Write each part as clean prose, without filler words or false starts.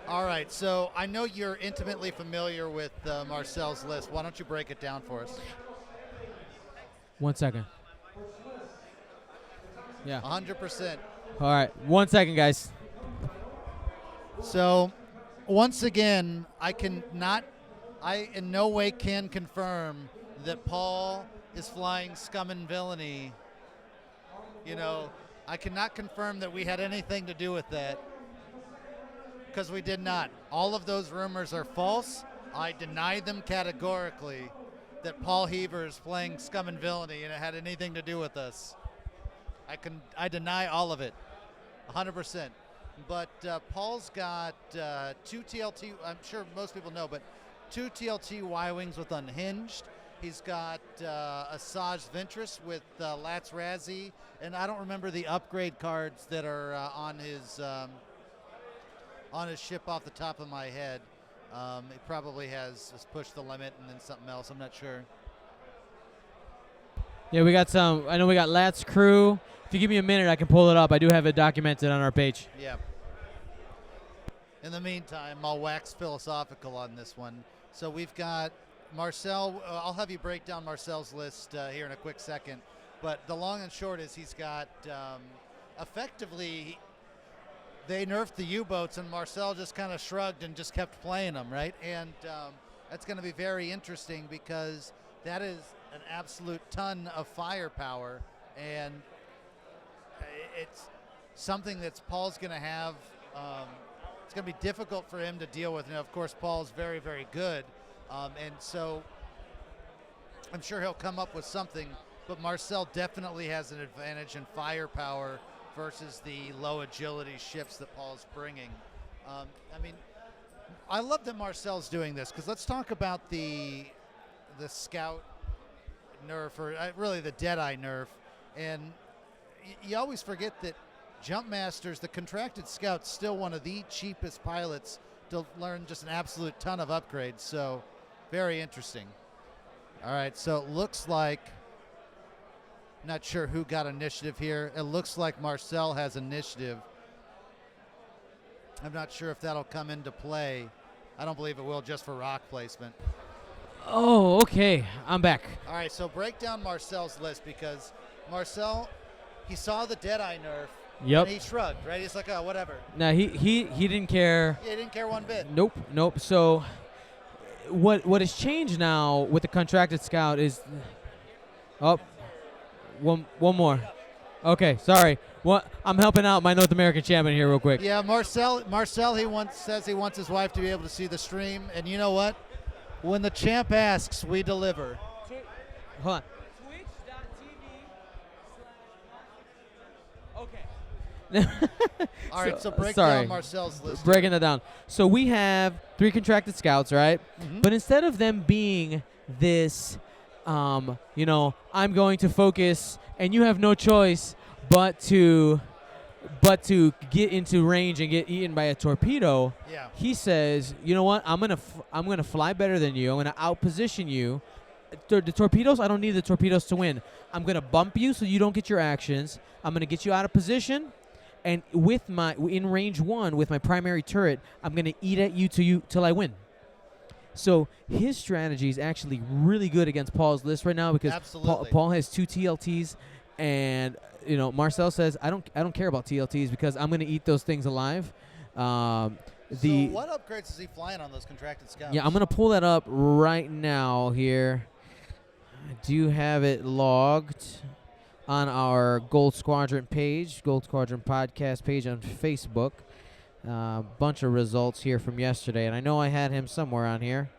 All right, so I know you're intimately familiar with Marcel's list. Why don't you break it down for us? 1 second. Yeah. 100%. All right. 1 second, guys. So, once again, I in no way can confirm that Paul is flying scum and villainy. You know, I cannot confirm that we had anything to do with that because we did not. All of those rumors are false. I deny them categorically that Paul Heaver is playing scum and villainy and it had anything to do with us. I deny all of it, 100%. But Paul's got 2 TLT, I'm sure most people know, but 2 TLT Y-Wings with Unhinged. He's got Asajj Ventress with Latts Razzi, and I don't remember the upgrade cards that are on his ship off the top of my head. He probably has Push the Limit and then something else, I'm not sure. Yeah, we got some. I know we got Latts crew. If you give me a minute, I can pull it up. I do have it documented on our page. Yeah. In the meantime, I'll wax philosophical on this one. So we've got Marcel. I'll have you break down Marcel's list here in a quick second. But the long and short is he's got effectively they nerfed the U-boats and Marcel just kind of shrugged and just kept playing them, right? And that's going to be very interesting because that is an absolute ton of firepower, and it's something that Paul's going to have. It's going to be difficult for him to deal with. And of course, Paul's very, very good, and so I'm sure he'll come up with something. But Marcel definitely has an advantage in firepower versus the low agility ships that Paul's bringing. I mean, I love that Marcel's doing this because let's talk about the Scout nerf, or really the Deadeye nerf. And you always forget that Jumpmaster's, the contracted Scout's still one of the cheapest pilots to learn just an absolute ton of upgrades. So very interesting. All right, so it looks like, not sure who got initiative here. It looks like Marcel has initiative. I'm not sure if that'll come into play. I don't believe it will, just for rock placement. Oh, okay. I'm back. All right, so break down Marcel's list because Marcel, he saw the Deadeye nerf. Yep. And he shrugged, right? He's like, oh, whatever. No, he didn't care. Yeah, he didn't care one bit. Nope. So what has changed now with the contracted Scout is one more. Okay, sorry. I'm helping out my North American champion here real quick. Yeah, Marcel says he wants his wife to be able to see the stream, and you know what? When the champ asks, we deliver. Hold on. All right, so break down Marcel's list. Breaking that down. So we have 3 contracted Scouts, right? Mm-hmm. But instead of them being this, I'm going to focus, and you have no choice but to get into range and get eaten by a torpedo. Yeah. He says, you know what? I'm gonna fly better than you. I'm gonna outposition you. The torpedoes, I don't need the torpedoes to win. I'm gonna bump you so you don't get your actions. I'm gonna get you out of position, and in range 1 with my primary turret, I'm gonna eat at you till I win. So his strategy is actually really good against Paul's list right now because Paul has 2 TLTs, and Marcel says I don't care about TLTs because I'm going to eat those things alive. So what upgrades is he flying on those contracted Scouts? Yeah, I'm going to pull that up right now here. I do have it logged on our Gold Squadron page, Gold Squadron podcast page on Facebook. Bunch of results here from yesterday, and I know I had him somewhere on here.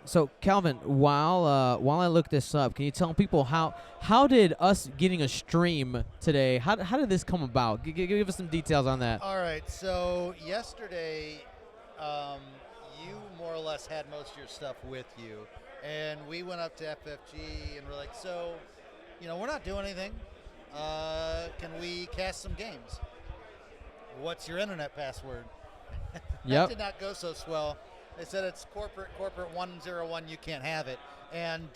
So Calvin, while I look this up, can you tell people how did us getting a stream today? How did this come about? Give us some details on that. All right, so yesterday, you more or less had most of your stuff with you. And we went up to FFG and we're like, so, we're not doing anything. Can we cast some games? What's your internet password? That Yep. did not go so swell. They said it's corporate 101. You can't have it, and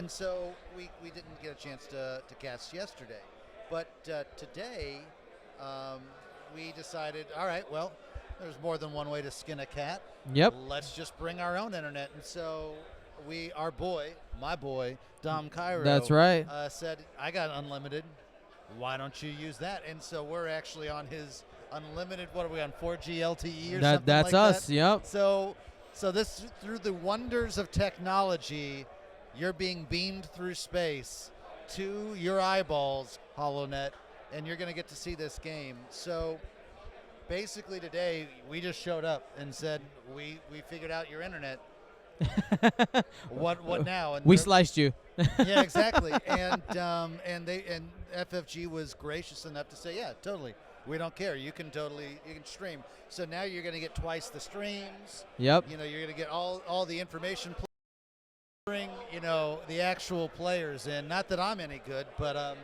so we didn't get a chance to cast yesterday, but today we decided, all right, well, there's more than one way to skin a cat. Yep. Let's just bring our own internet, and so my boy Dom Cairo. That's right. Said, I got unlimited. Why don't you use that? And so we're actually on his unlimited. What are we on, 4G LTE or something That's like us. that? Yep. So this, through the wonders of technology, you're being beamed through space to your eyeballs, HoloNet, and you're going to get to see this game. So basically today we just showed up and said we figured out your internet. What now? And we sliced you. Yeah, exactly. And FFG was gracious enough to say, yeah, totally. We don't care. You can stream. So now you're going to get twice the streams. Yep. You're going to get all the information. Bring the actual players in. Not that I'm any good, but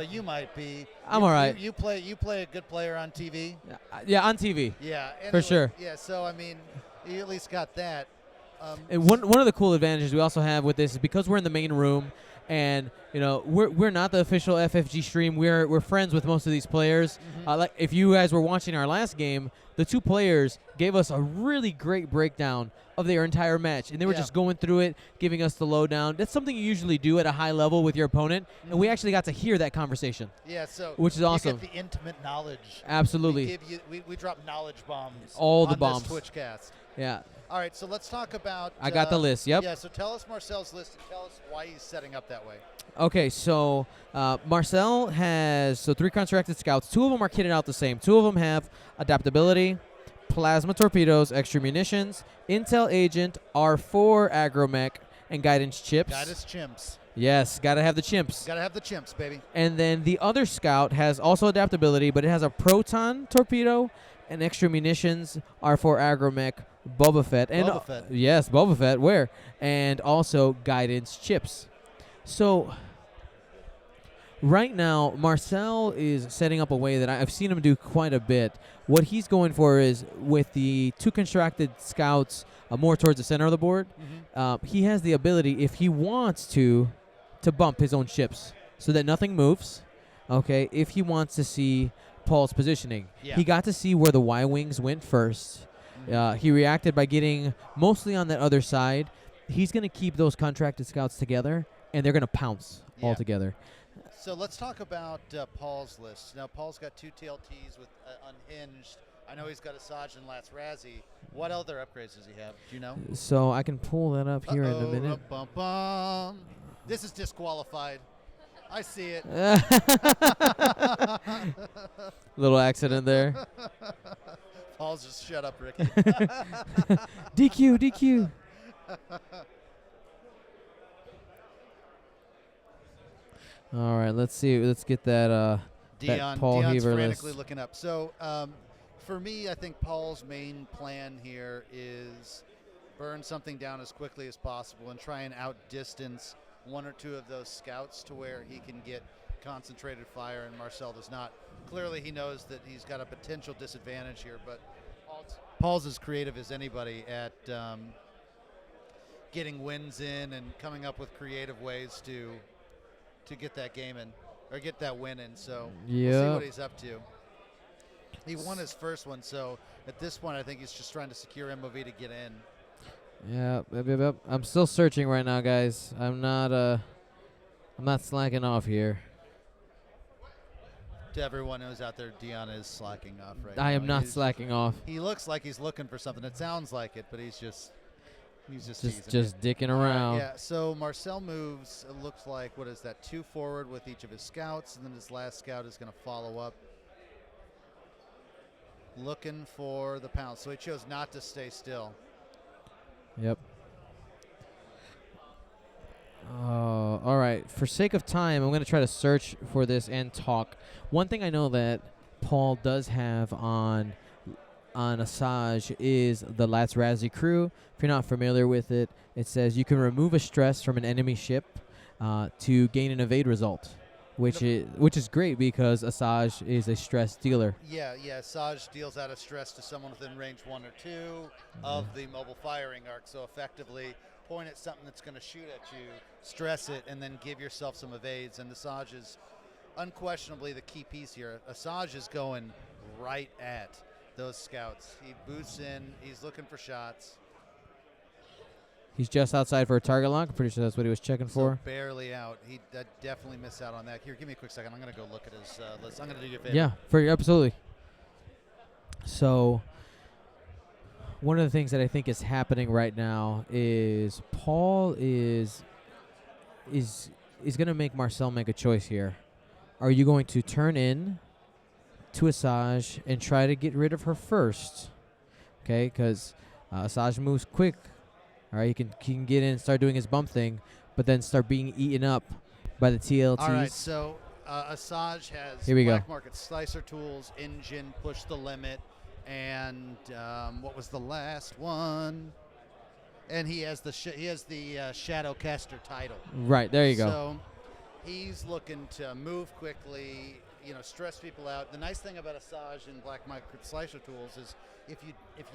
you might be. I'm all right. You play a good player on TV. Yeah, on TV. Yeah, anyway, for sure. Yeah, so I mean, you at least got that. And one of the cool advantages we also have with this is because we're in the main room, and we're not the official FFG stream. We're friends with most of these players. Mm-hmm. Like if you guys were watching our last game, the two players gave us a really great breakdown of their entire match, and they were just going through it, giving us the lowdown. That's something you usually do at a high level with your opponent, and we actually got to hear that conversation. Yeah, so which is awesome. You get the intimate knowledge. Absolutely. We drop knowledge bombs. All the on bombs. This Twitch cast. Yeah. All right, so let's talk about. I got the list. Yep. Yeah, so tell us Marcel's list and tell us why he's setting up that way. Okay, so Marcel has 3 contracted scouts. 2 of them are kitted out the same. 2 of them have adaptability, plasma torpedoes, extra munitions, intel agent, R4 agromech, and guidance chips. Guidance chimps. Yes, gotta have the chimps. Gotta have the chimps, baby. And then the other scout has also adaptability, but it has a proton torpedo and extra munitions, R4 agromech, Boba Fett. And Boba Fett. Yes, Boba Fett. Where? And also guidance chips. So right now, Marcel is setting up a way that I've seen him do quite a bit. What he's going for is with the 2 constructed scouts more towards the center of the board, he has the ability, if he wants to bump his own ships so that nothing moves, okay, if he wants to see Paul's positioning. Yeah. He got to see where the Y-Wings went first. He reacted by getting mostly on that other side. He's going to keep those contracted scouts together, and they're going to pounce all together. So let's talk about Paul's list. Now, Paul's got 2 TLTs with Unhinged. I know he's got Asajj and Latts Razzi. What other upgrades does he have? Do you know? So I can pull that up here in a minute. This is disqualified. I see it. Little accident there. Paul's just shut up, Ricky. DQ. All right, let's see. Let's get that. That Paul Dion's Heaver frantically list. looking up. So for me, I think Paul's main plan here is burn something down as quickly as possible and try and outdistance 1 or 2 of those scouts to where he can get concentrated fire, and Marcel does not. Clearly, he knows that he's got a potential disadvantage here, but Paul's as creative as anybody at getting wins in and coming up with creative ways to get that game in, or get that win in. So we'll see what he's up to. He won his first one, so at this point, I think he's just trying to secure MOV to get in. Yeah, yep. I'm still searching right now, guys. I'm not slacking off here. To everyone who's out there, Dion is slacking off right now. I am not slacking off. He looks like he's looking for something. It sounds like it, but he's just dicking around. Yeah. So Marcel moves. It looks like, what is that? 2 forward with each of his scouts, and then his last scout is going to follow up, looking for the pounce. So he chose not to stay still. Yep. All right. For sake of time, I'm going to try to search for this and talk. One thing I know that Paul does have on Asajj is the Latts Razzi crew. If you're not familiar with it, it says you can remove a stress from an enemy ship to gain an evade result. which is great because Asajj is a stress dealer. Yeah, Asajj deals out of stress to someone within range 1 or 2 of the mobile firing arc. So effectively, point at something that's going to shoot at you, stress it, and then give yourself some evades. And Asajj is unquestionably the key piece here. Asajj is going right at those scouts. He boosts in. He's looking for shots. He's just outside for a target lock. I'm pretty sure that's what he was checking for. Barely out. He definitely missed out on that. Here, give me a quick second. I'm going to go look at his list. I'm going to do you a favor. Yeah, absolutely. So one of the things that I think is happening right now is Paul is going to make Marcel make a choice here. Are you going to turn in to Asajj and try to get rid of her first? Okay, because Asajj moves quick. All right, he can get in and start doing his bump thing, but then start being eaten up by the TLTs. All right, so Asajj has Here we black go. market slicer tools, engine, push the limit, and what was the last one? And he has the Shadowcaster title. Right, there you go. So he's looking to move quickly, stress people out. The nice thing about Asajj and black market slicer tools is if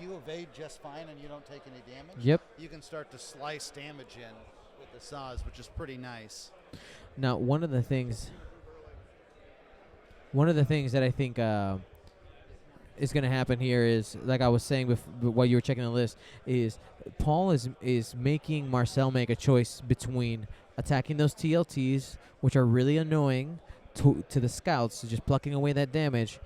you evade just fine and you don't take any damage, you can start to slice damage in with Asajj, which is pretty nice. Now, one of the things that I think is going to happen here is, like I was saying while you were checking the list, is Paul is making Marcel make a choice between attacking those TLTs, which are really annoying to the scouts, just plucking away that damage,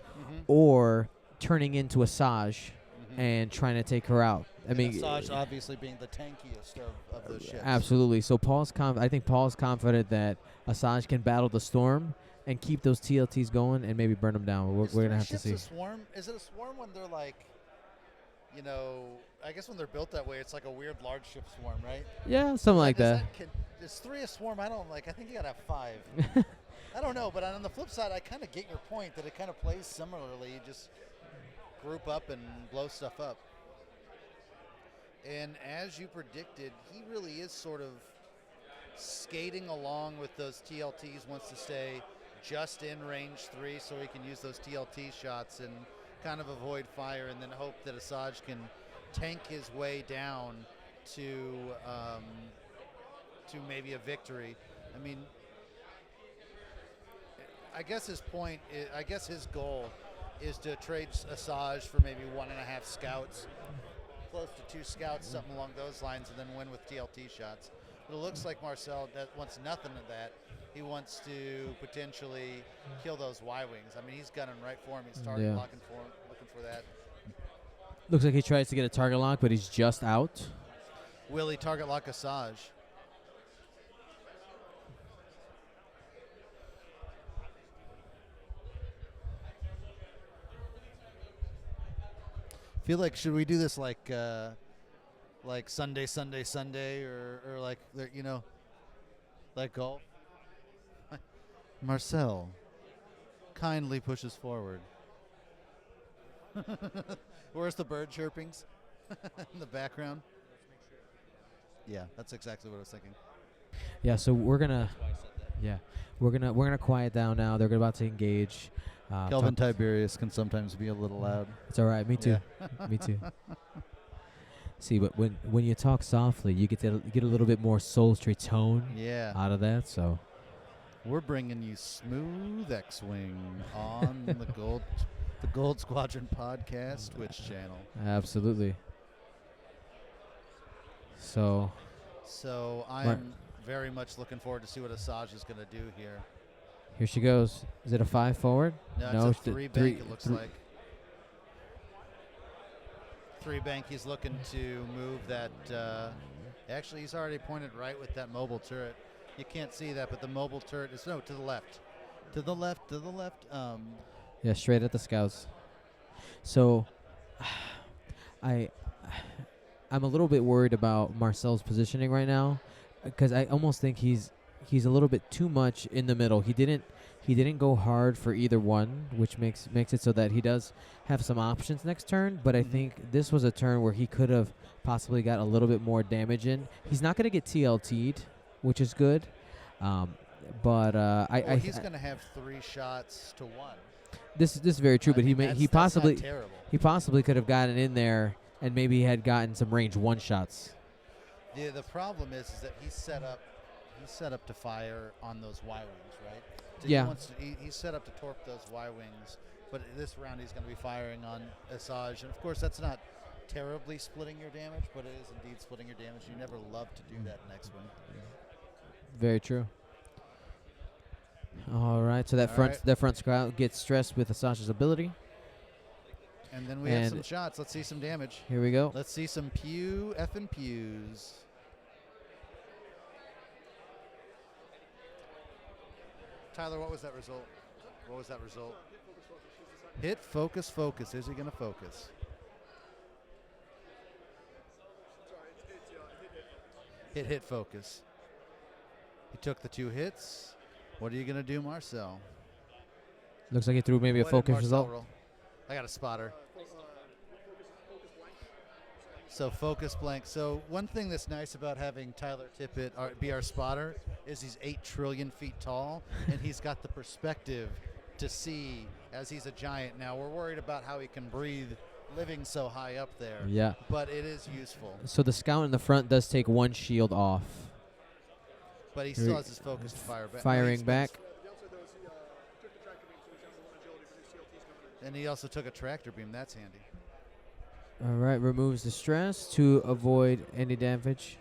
or turning into Asajj and trying to take her out. I mean, Asajj obviously being the tankiest of those ships. Absolutely. So I think Paul's confident that Asajj can battle the storm and keep those TLTs going and maybe burn them down. We're going to have to see. A swarm? Is it a swarm when they're like, I guess when they're built that way, it's like a weird large ship swarm, right? Yeah, something like that. Is 3 a swarm? I think you got to have 5. I don't know, but on the flip side, I kind of get your point that it kind of plays similarly. You just group up and blow stuff up. And as you predicted, he really is sort of skating along with those TLTs, wants to stay just in range 3 so he can use those TLT shots and kind of avoid fire, and then hope that Asajj can tank his way down to maybe a victory. I mean, I guess his goal is to trade Asajj for maybe 1.5 scouts, close to 2 scouts, something along those lines, and then win with TLT shots. But it looks like Marcel wants nothing of that. He wants to potentially kill those Y-Wings. I mean, he's gunning right for him. He's target locking for him, looking for that. Looks like he tries to get a target lock, but he's just out. Will he target lock Asajj? Feel like, should we do this like Sunday, or like like golf? Marcel kindly pushes forward. Where's the bird chirpings in the background? Yeah, that's exactly what I was thinking. Yeah, so we're gonna quiet down now. They're about to engage. Kelvin Tiberius can sometimes be a little loud. It's all right. Me too. Yeah. Me too. See, but when you talk softly, you get a little bit more sultry tone out of that. So we're bringing you smooth X-Wing on the Gold Squadron podcast Twitch channel. Absolutely. So I'm very much looking forward to see what Asajj is going to do here. Here she goes. Is it a 5 forward? No, it's a 3 bank, it looks like. 3 bank, he's looking to move that. Actually, he's already pointed right with that mobile turret. You can't see that, but the mobile turret is, to the left. To the left. Yeah, straight at the scouts. So, I'm a little bit worried about Marcel's positioning right now, because I almost think he's a little bit too much in the middle. He didn't go hard for either one, which makes it so that he does have some options next turn. But I think this was a turn where he could have possibly got a little bit more damage in. He's not going to get TLT'd, which is good. But he's going to have 3 shots to 1. this is very true. I But mean, he that's possibly not terrible. he possibly could have gotten in there and maybe had gotten some range 1 shots. The problem is that he's set up to fire on those Y wings, right? So Yeah. He's set up to torp those Y wings, but this round he's going to be firing on Asajj, and of course that's not terribly splitting your damage, but it is indeed splitting your damage. You never love to do that next one. Very true. All right, so that front scout gets stressed with Asajj's ability. And then we have some shots. Let's see some damage. Here we go. Let's see some effing pews. Tyler, what was that result? What was that result? Hit, focus, focus. Is he going to focus? Hit, focus. He took the 2 hits. What are you going to do, Marcel? Looks like he threw maybe a focus result. Roll? I got a spotter. So focus blank. So one thing that's nice about having Tyler Tippett be our spotter is he's 8 trillion feet tall, and he's got the perspective to see as he's a giant. Now we're worried about how he can breathe living so high up there. Yeah. But it is useful. So the scout in the front does take 1 shield off. But he still has his focus to fire back. Firing back. And he also took a tractor beam. That's handy. All right, removes the stress to avoid any damage.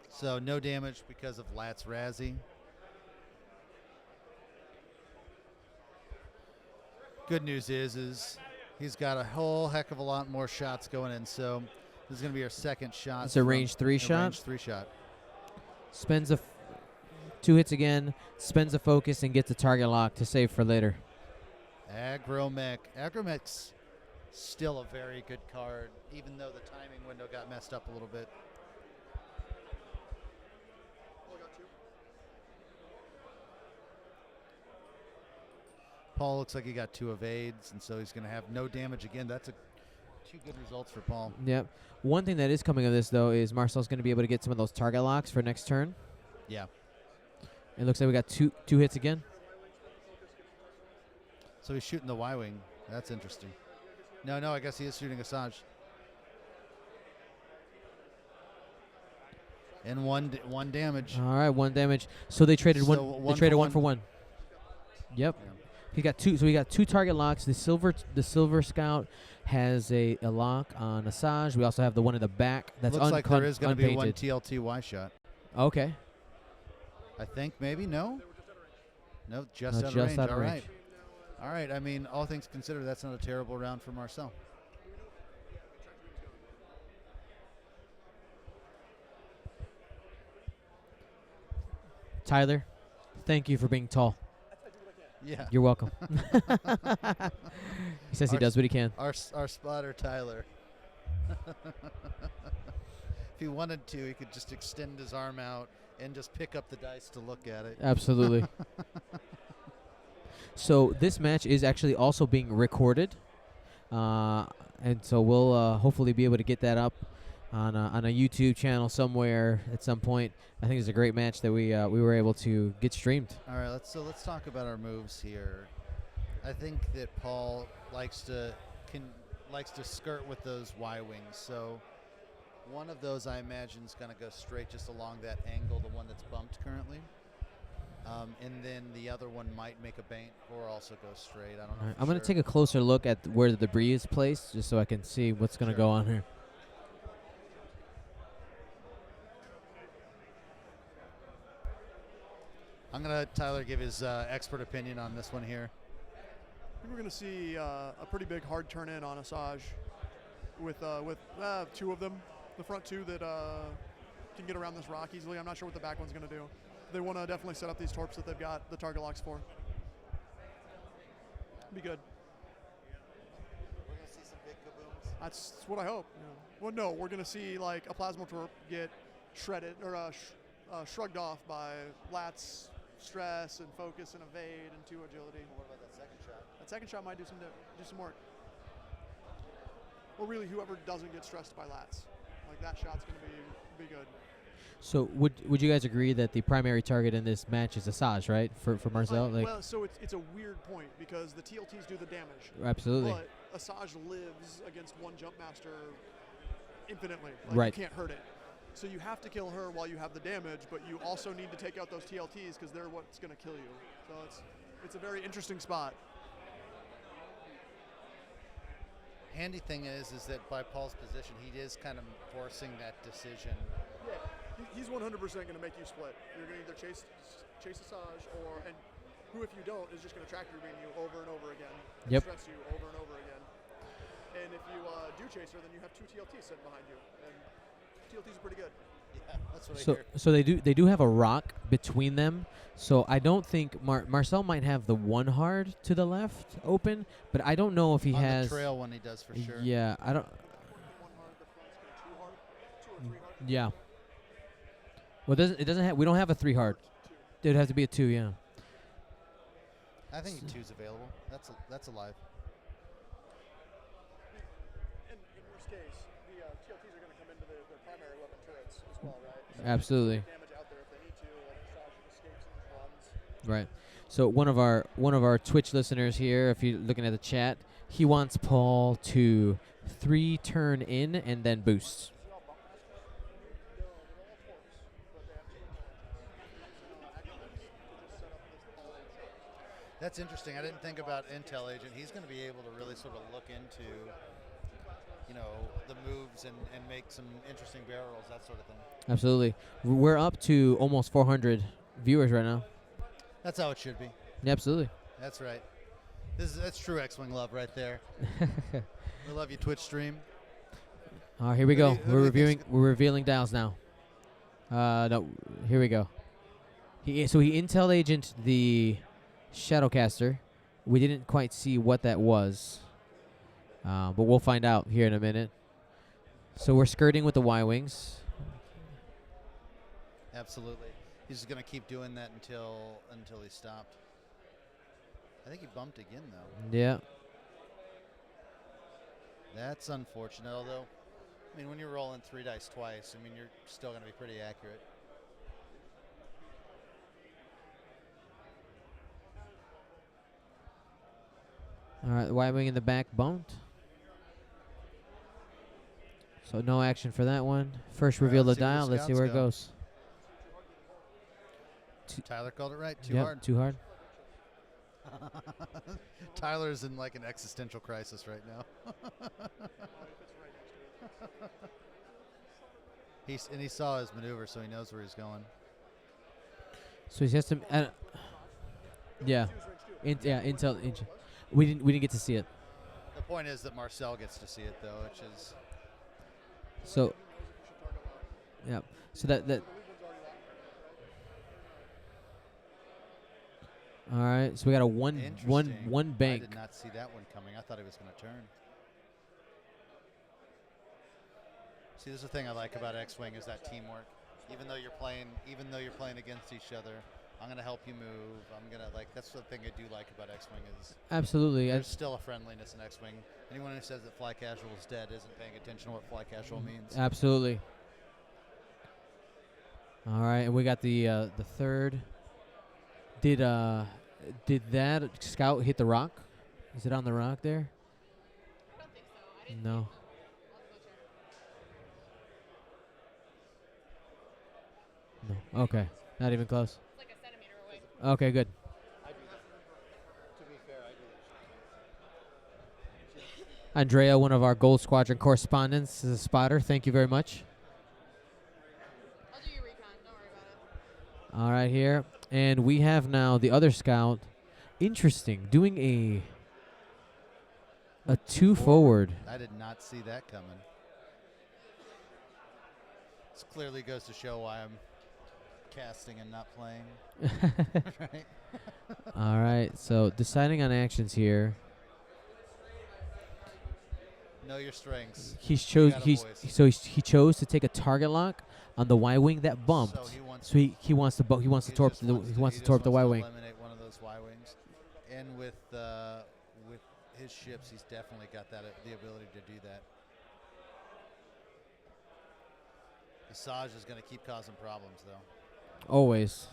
So no damage because of Latts Razzi. Good news is he's got a whole heck of a lot more shots going in. So this is going to be our second shot. It's a range 3 shot. Range 3 shot. Spends 2 hits again, spends a focus, and gets a target lock to save for later. Agromech. Agromech's still a very good card, even though the timing window got messed up a little bit. Paul looks like he got 2 evades, and so he's going to have no damage again. That's 2 good results for Paul. Yep. One thing that is coming of this, though, is Marcel's going to be able to get some of those target locks for next turn. Yeah. It looks like we got two hits again. So he's shooting the Y-wing. That's interesting. No, I guess he is shooting Asajj. And one damage. All right, 1 damage. So they traded So They traded 1 for 1. one. Yep. Yeah. He got 2. So we got 2 target locks. The silver scout has a lock on Asajj. We also have the one in the back. That's Looks like there is going to be one unpainted. TLT-Y shot. Okay. I think maybe no. No, just No, out of just range. out of All range. right. All right. I mean, all things considered, that's not a terrible round for Marcel. Tyler, thank you for being tall. Yeah. You're welcome. He says he does what he can. Our spotter, Tyler. If he wanted to, he could just extend his arm out and just pick up the dice to look at it. Absolutely. So this match is actually also being recorded, and so we'll hopefully be able to get that up on a YouTube channel somewhere at some point. I think it's a great match that we were able to get streamed. All right, let's talk about our moves here. I think that Paul likes to skirt with those Y wings. So one of those, I imagine, is going to go straight just along that angle, the one that's bumped currently. And then the other one might make a baint or also go straight. I don't know. Right, I'm going to take a closer look at where the debris is placed, just so I can see what's going to go on here. I'm going to let Tyler give his expert opinion on this one here. I think we're going to see a pretty big hard turn in on Asajj with 2 of them. The front 2 that can get around this rock easily. I'm not sure what the back one's going to do. They want to definitely set up these torps that they've got the target locks for. Be good. We're going to see some big kabooms. That's what I hope. Yeah. Well, no, we're going to see like a plasma torp get shredded or shrugged off by Latts, stress, and focus, and evade, and 2 agility. What about that second shot? That second shot might do some work. Or really, whoever doesn't get stressed by Latts, like that shot's going to be good. So would you guys agree that the primary target in this match is Asajj, right? For Marcel, like well, so it's a weird point because the TLTs do the damage. absolutely. But Asajj lives against one jump master infinitely. Right. You can't hurt it. So you have to kill her while you have the damage, but you also need to take out those TLTs because they're what's going to kill you. So it's a very interesting spot. Handy thing is that by Paul's position, he is kind of forcing that decision. Yeah, he's 100% going to make you split. You're going to either chase Asajj and who, if you don't, is just going to tractor beam you over and over again. Yep. Stress you over and over again. And if you do chase her, then you have 2 TLTs sitting behind you. And TLTs are pretty good. Yeah, that's what I hear. So they do have a rock between them. So I don't think Marcel might have the 1 hard to the left open, but I don't know if he On has the trail one he does for sure. Yeah, I don't. 1 hard, the front's going 2 hard, 2 or 3 hard. Yeah. Well, it doesn't have. We don't have a 3 hard. 2. It'd have to be a 2. Yeah. I think 2's available. That's alive. And in worst case, the TLTs are going to come into their primary weapon turrets as well, right? So Absolutely. damage out there if they need to, like Asajj escapes and runs. Right. So one of our Twitch listeners here, if you're looking at the chat, he wants Paul to 3 turn in and then boost. That's interesting. I didn't think about Intel Agent. He's going to be able to really sort of look into, the moves and make some interesting barrels, that sort of thing. Absolutely. We're up to almost 400 viewers right now. That's how it should be. Yeah, absolutely. That's right. That's true X-Wing love right there. We love you, Twitch stream. All right, here we go. Who do We're you reviewing. think's We're revealing dials now. No, here we go. So he Intel Agent the Shadowcaster. We didn't quite see what that was, but we'll find out here in a minute. So we're skirting with the Y-wings. Absolutely. He's just going to keep doing that until he stopped. I think he bumped again, though. Yeah. That's unfortunate, although, I mean, when you're rolling 3 dice twice, I mean, you're still going to be pretty accurate. All right, the Y-wing in the back bumped. So no action for that one. First All right, reveal the let's see where the dial. Let's see scouts where it go. goes. Tyler called it right. Too Yep, hard. too hard. Tyler's in like an existential crisis right now. He saw his maneuver, so he knows where he's going. So he has to. Yeah. Intel. We didn't get to see it. The point is that Marcel gets to see it, though, which is So. Yeah. So that. All right. So we got a one interesting. bank. I did not see that one coming. I thought he was going to turn. See, this is the thing I like about X-Wing is that teamwork. Even though you're playing against each other, I'm going to help you move. I'm going to that's the thing I do like about X-Wing is Absolutely. there's still a friendliness in X-Wing. Anyone who says that fly casual is dead isn't paying attention to what fly casual means. Absolutely. All right, and we got the third. Did that scout hit the rock? Is it on the rock there? I don't think so. I didn't No. I'll go check. No. Okay. Not even close. It's like a centimeter away. Okay, good. I do that. To be fair, I do that. Andrea, one of our Gold Squadron correspondents, is a spotter. Thank you very much. I'll do your recon. Don't worry about it. All right, here. And we have now the other scout. Interesting. Doing a 2 forward. I did not see that coming. This clearly goes to show why I'm casting and not playing. Right? All right. So deciding on actions here. Know your strengths. He chose to take a target lock on the Y-wing that bumped. So he wants So he wants to torp the Y-wing. Eliminate one of those Y-wings, and with his ships, he's definitely got the ability to do that. Asajj is going to keep causing problems, though. Always.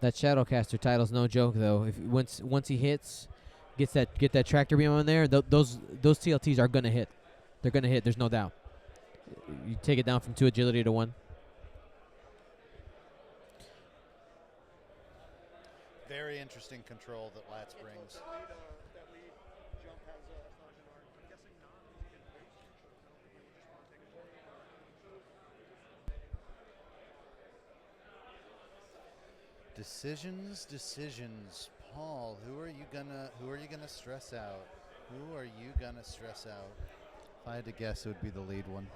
That Shadowcaster title's no joke though. If once he hits, get that tractor beam on there, those TLTs are gonna hit. They're gonna hit. There's no doubt. You take it down from 2 agility to 1. Very interesting control that Latts brings. That lead jump has Asajj and Arn. I'm guessing not. Decisions. Paul, who are you gonna stress out? Who are you gonna stress out? If I had to guess, it would be the lead one.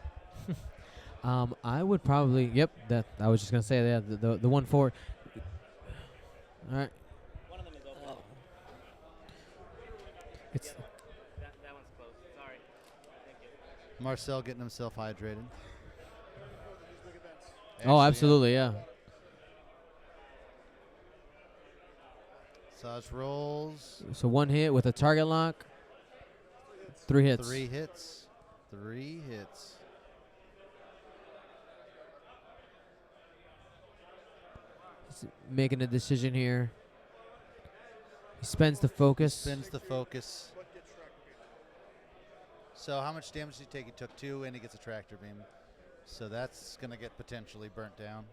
I would probably. Yep. That I was just gonna say that the 1-4. All right. One of them is open. It's That one's close. Sorry. Thank you. Marcel getting himself hydrated. oh, absolutely, yeah. Asajj rolls. So 1 hit with a target lock. 3 hits. 3 hits. 3 hits. He's making a decision here. He spends the focus. Spins the focus. So how much damage did he take? He took 2, and he gets a tractor beam. So that's going to get potentially burnt down.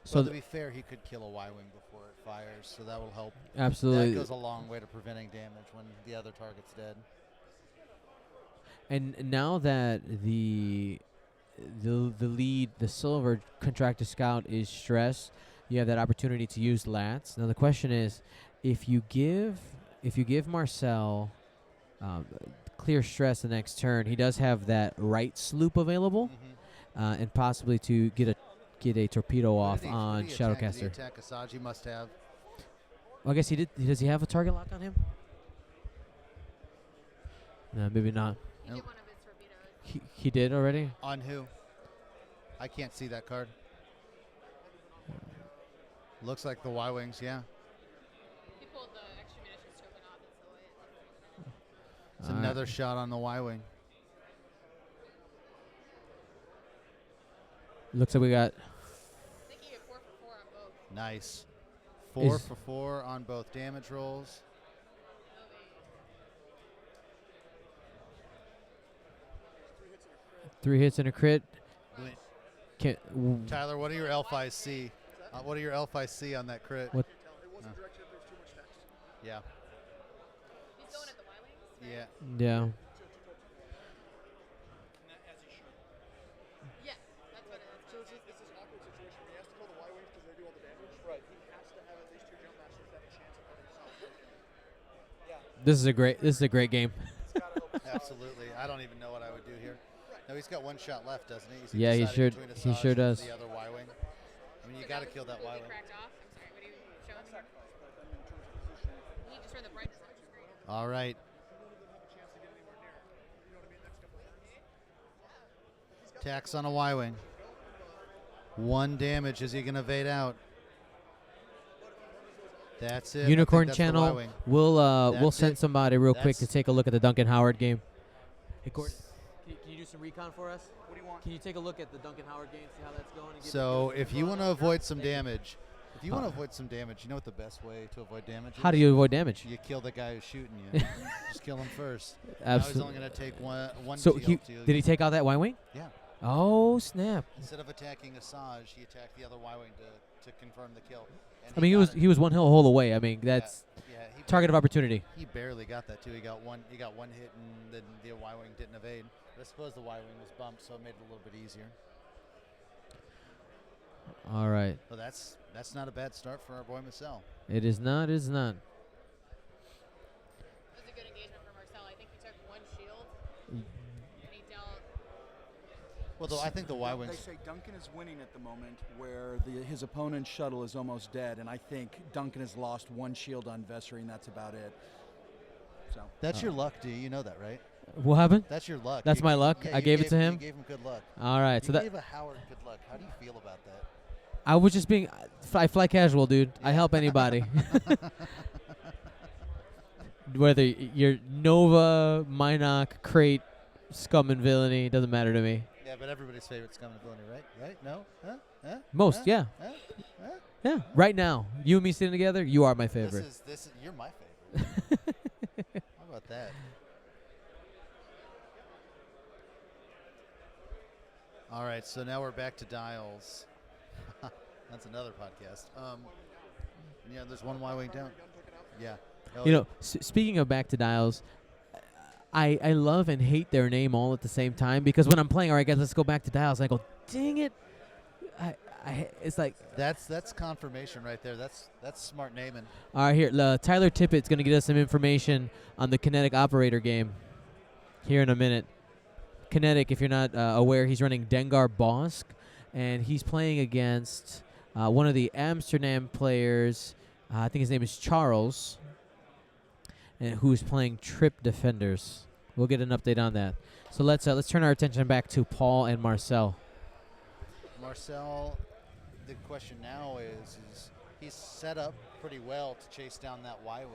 So to be fair, he could kill a Y-wing before it fires, so that will help. absolutely. That goes a long way to preventing damage when the other target's dead. And now that the lead, the silver contractor scout is stressed, you have that opportunity to use Latts. Now the question is, if you give Marcel clear stress the next turn, he does have that right sloop available, and possibly to get a torpedo off on Shadowcaster. Did he attack Asajj? He must have. Well, I guess he did. Does he have a target lock on him? No, maybe not. He Nope. did one of his torpedoes. He did already. On who? I can't see that card. Looks like the Y-Wings, yeah. He pulled the extra munitions token off and so it. It's another shot on the Y-Wing. Looks like we got. I think he hit 4 for 4 on both. Nice. 4 Is- for 4 on both damage rolls. 3 hits and a crit. Wait, Can't, Tyler, what do your L5s see? What do your L5s see on that crit? What? It wasn't directed if there's too much text. Yeah. He's going at the Y-Wings? Yeah. yeah. Yeah, that's what it is. So it's this awkward situation where he has to kill the Y-Wings because they do all the damage. Right. He has to have at least 2 jump masters that have a chance of having something. Yeah. This is a great game. Absolutely. I don't even know what I would do here. No, he's got 1 shot left, doesn't he? Is Yeah, he deciding sure- between he Asajj sure and does. The other Y-Wing. I mean, you got to kill that Y-Wing. Cracked off. I'm sorry, what are you showing me? He just turned the brightness on the screen. All right. Attacks on a Y-Wing. 1 damage. Is he going to evade out? That's it. I think Unicorn that's the channel. Y-Wing. We'll That's send it. somebody real quick to That's- take a look at the Duncan Howard game. Hey, Gordon, can you do some recon for us? What do you want? Can you take a look at the Duncan Howard game, see how that's going? and So give us if some you info want on to that? avoid some Thank you. damage, you know what the best way to avoid damage is? How do you avoid damage? You kill the guy who's shooting you. Just kill him first. Now he's Absolutely. only going to take one So TLT. did he take out that Y-wing? Yeah. Oh snap! Instead of attacking Asajj, he attacked the other Y-Wing to confirm the kill. And I mean, got it. he was 1 hole away. I mean, that's Yeah, he target of opportunity. He barely got that too. He got one hit, and then the Y-Wing didn't evade. But I suppose the Y-Wing was bumped, so it made it a little bit easier. All right. So that's not a bad start for our boy Marcel. It is not. It is not. It was a good engagement for Marcel. I think he took 1 shield and he dealt. Well, though I think the They Y-Wings. say Duncan is winning at the moment where his opponent's shuttle is almost dead, and I think Duncan has lost 1 shield on Vessery, and that's about it. So That's your luck, D. You know that, right? What happened? That's your luck. That's You- my luck? yeah, I you gave it to him? You gave him good luck. All right. You So that gave a Howard good luck. How do you feel about that? I was just being. I fly casual, dude. I help anybody. whether you're Nova, Minoc, Crate, Scum and Villainy, doesn't matter to me. Yeah, but everybody's favorite Scum and Villainy, right? Right? No? Huh? Huh? Most, Huh? yeah. Huh? Huh? Yeah. Right now, you and me sitting together, you are my favorite. This is you're my favorite. How about that? All right, so now we're back to dials. That's another podcast. Yeah, there's one Y-wing down. Yeah. You know, speaking of back to dials, I love and hate their name all at the same time because when I'm playing, all right, guys, let's go back to dials. I go, dang it. It's like that's confirmation right there. That's smart naming. all right, here, Tyler Tippett's going to get us some information on the Kinetic Operator game here in a minute. Kinetic, if you're not aware, he's running Dengar Bosk, and he's playing against one of the Amsterdam players. I think his name is Charles, and who's playing Trip Defenders. We'll get an update on that. So let's turn our attention back to Paul and Marcel. Marcel, the question now is he's set up pretty well to chase down that Y-wing.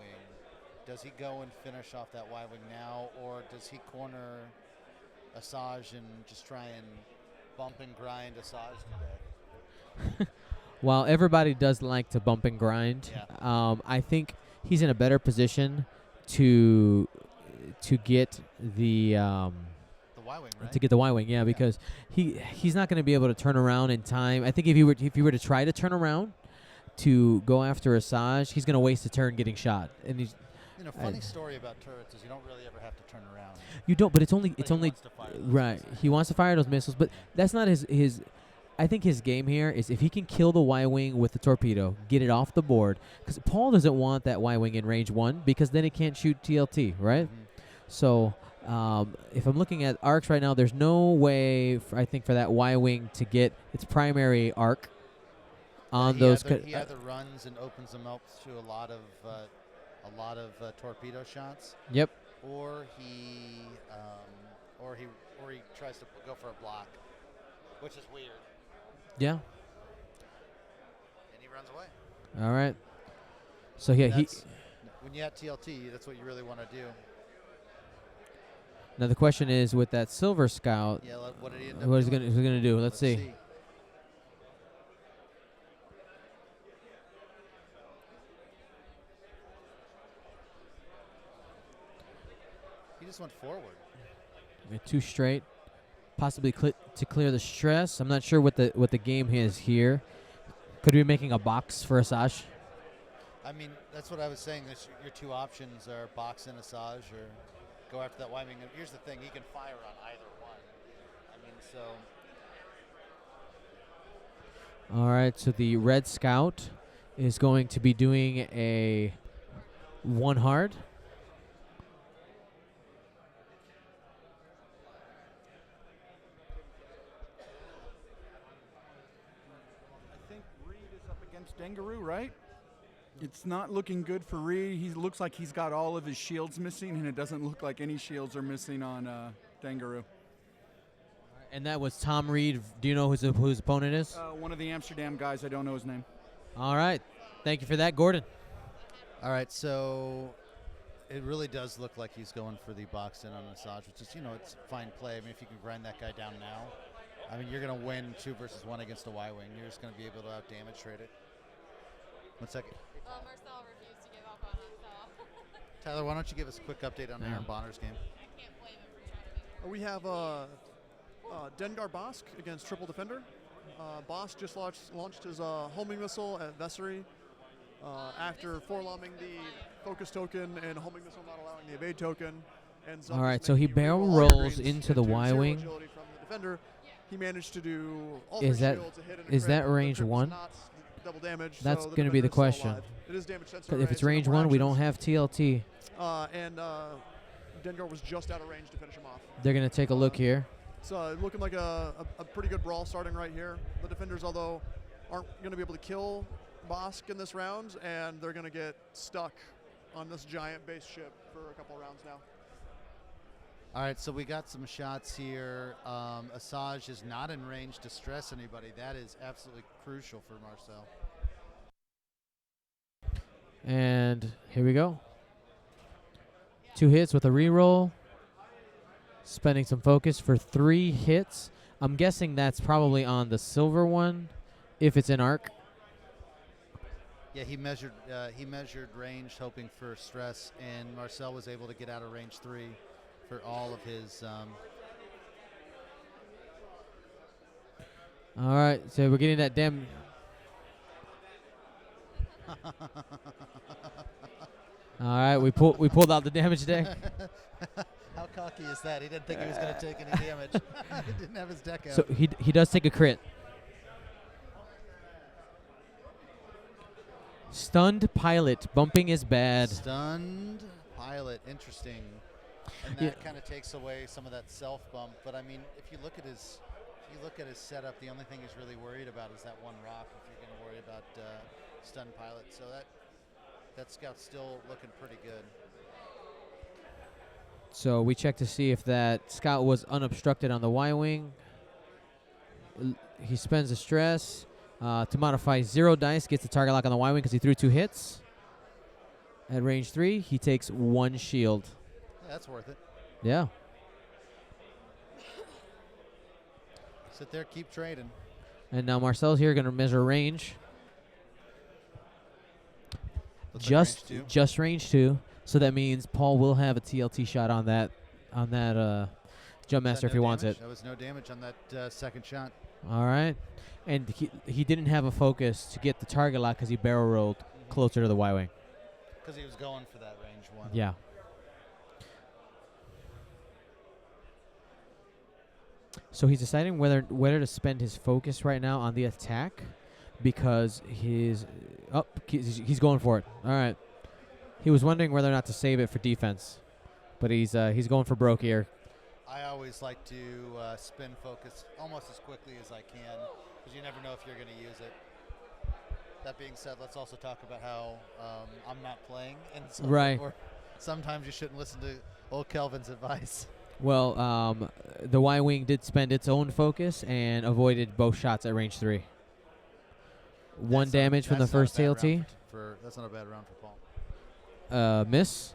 Does he go and finish off that Y-wing now, or does he corner Asajj and just try and bump and grind Asajj to death? While everybody does like to bump and grind, Yeah. I think he's in a better position to get the Y-wing, right? to get the Y-wing, yeah, because he's not going to be able to turn around in time. I think if he were to try to turn around to go after Asajj, he's going to waste a turn getting shot. And he's funny story about turrets is you don't really ever have to turn around. you don't, but it's only But he wants to fire those right. missiles. He wants to fire those missiles, but that's not his. I think his game here is if he can kill the Y-wing with the torpedo, get it off the board, because Paul doesn't want that Y-wing in range 1 because then it can't shoot TLT, right? Mhm. So if I'm looking at arcs right now, there's no way, I think, for that Y-wing to get its primary arc on those. He either runs and opens them up to a lot of torpedo shots. Yep. Or he tries to go for a block, which is weird, Yeah. and he runs away. All right. So yeah, When you have TLT, that's what you really want to do. now the question is with that Silver Scout, Yeah, what did he end up what is he doing? gonna do? Let's see. He just went forward. Two straight, possibly to clear the stress. I'm not sure what the game is here. Could we be making a box for Asajj? I mean, that's what I was saying. Your two options are box in Asajj or go after that Y-wing. And here's the thing: he can fire on either one. I mean, so. All right. So the Red Scout is going to be doing a 1 hard. I think Reed is up against Dengaroo, right? It's not looking good for Reed. He looks like he's got all of his shields missing, and it doesn't look like any shields are missing on Dengaroo. And that was Tom Reed. Do you know who his opponent is? One of the Amsterdam guys. I don't know his name. All right. Thank you for that, Gordon. All right, so it really does look like he's going for the box in on Asajj, which is, it's fine play. I mean, if you can grind that guy down now, I mean, you're going to win 2 versus 1 against a Y-wing. You're just going to be able to out-damage trade it. 1 second. Marcel refused to give up on us, so. Tyler, why don't you give us a quick update on Aaron Bonner's game? I can't blame him for trying to make We have Dengar Bosk against Triple Defender. Bosk just launched his homing missile at Vessery after forlomming the focus token and homing missile not allowing the evade token. And All right, just so he making barrel all rolls upgrades into the zero Y-wing. agility from the defender. He managed to do all Is 3 that- shields, a hit and a is crit. that The range crit was 1? not double damage. That's so the going to be the defender is still question. alive. It is damage sensitive. 'Cause if it's range 1, we don't have TLT. And Dengar was just out of range to finish him off. They're going to take a look here. So looking like a pretty good brawl starting right here. The defenders, although, aren't going to be able to kill Bosk in this round, and they're going to get stuck on this giant base ship for a couple rounds now. All right, so we got some shots here. Asajj is not in range to stress anybody. That is absolutely crucial for Marcel. And here we go. 2 hits with a reroll. Spending some focus for 3 hits. I'm guessing that's probably on the silver one, if it's in arc. Yeah, he measured range, hoping for stress, and Marcel was able to get out of range 3 for all of his. All right, so we're getting that damn. All right, we pulled out the damage deck. How cocky is that? He didn't think he was going to take any damage. He didn't have his deck out. So he does take a crit. Stunned pilot. Bumping is bad. Stunned pilot. Interesting. And that kind of takes away some of that self bump. But I mean, if you look at his setup, the only thing he's really worried about is that one rock. If you're going to worry about stunned pilot, so that scout's still looking pretty good. So we check to see if that scout was unobstructed on the Y-wing. He spends a stress to modify 0 dice, gets the target lock on the Y-wing because he threw 2 hits. At range 3, he takes 1 shield. Yeah, that's worth it. Yeah. Sit there, keep trading. And now Marcel's here going to measure range. Looks like Just range 2. just range 2. So that means Paul will have a TLT shot on that jump master if he wants it. That was no damage on that second shot. All right. And he didn't have a focus to get the target lock because he barrel rolled closer to the Y-wing. Because he was going for that range 1. Yeah. So he's deciding whether to spend his focus right now on the attack because he's going for it. All right. He was wondering whether or not to save it for defense, but he's going for broke here. I always like to spin focus almost as quickly as I can because you never know if you're going to use it. That being said, let's also talk about how I'm not playing, and so Right. sometimes you shouldn't listen to old Kelvin's advice. Well, the Y-wing did spend its own focus and avoided both shots at range 3. 1 damage from the first TLT. That's not a bad round for Paul. Miss.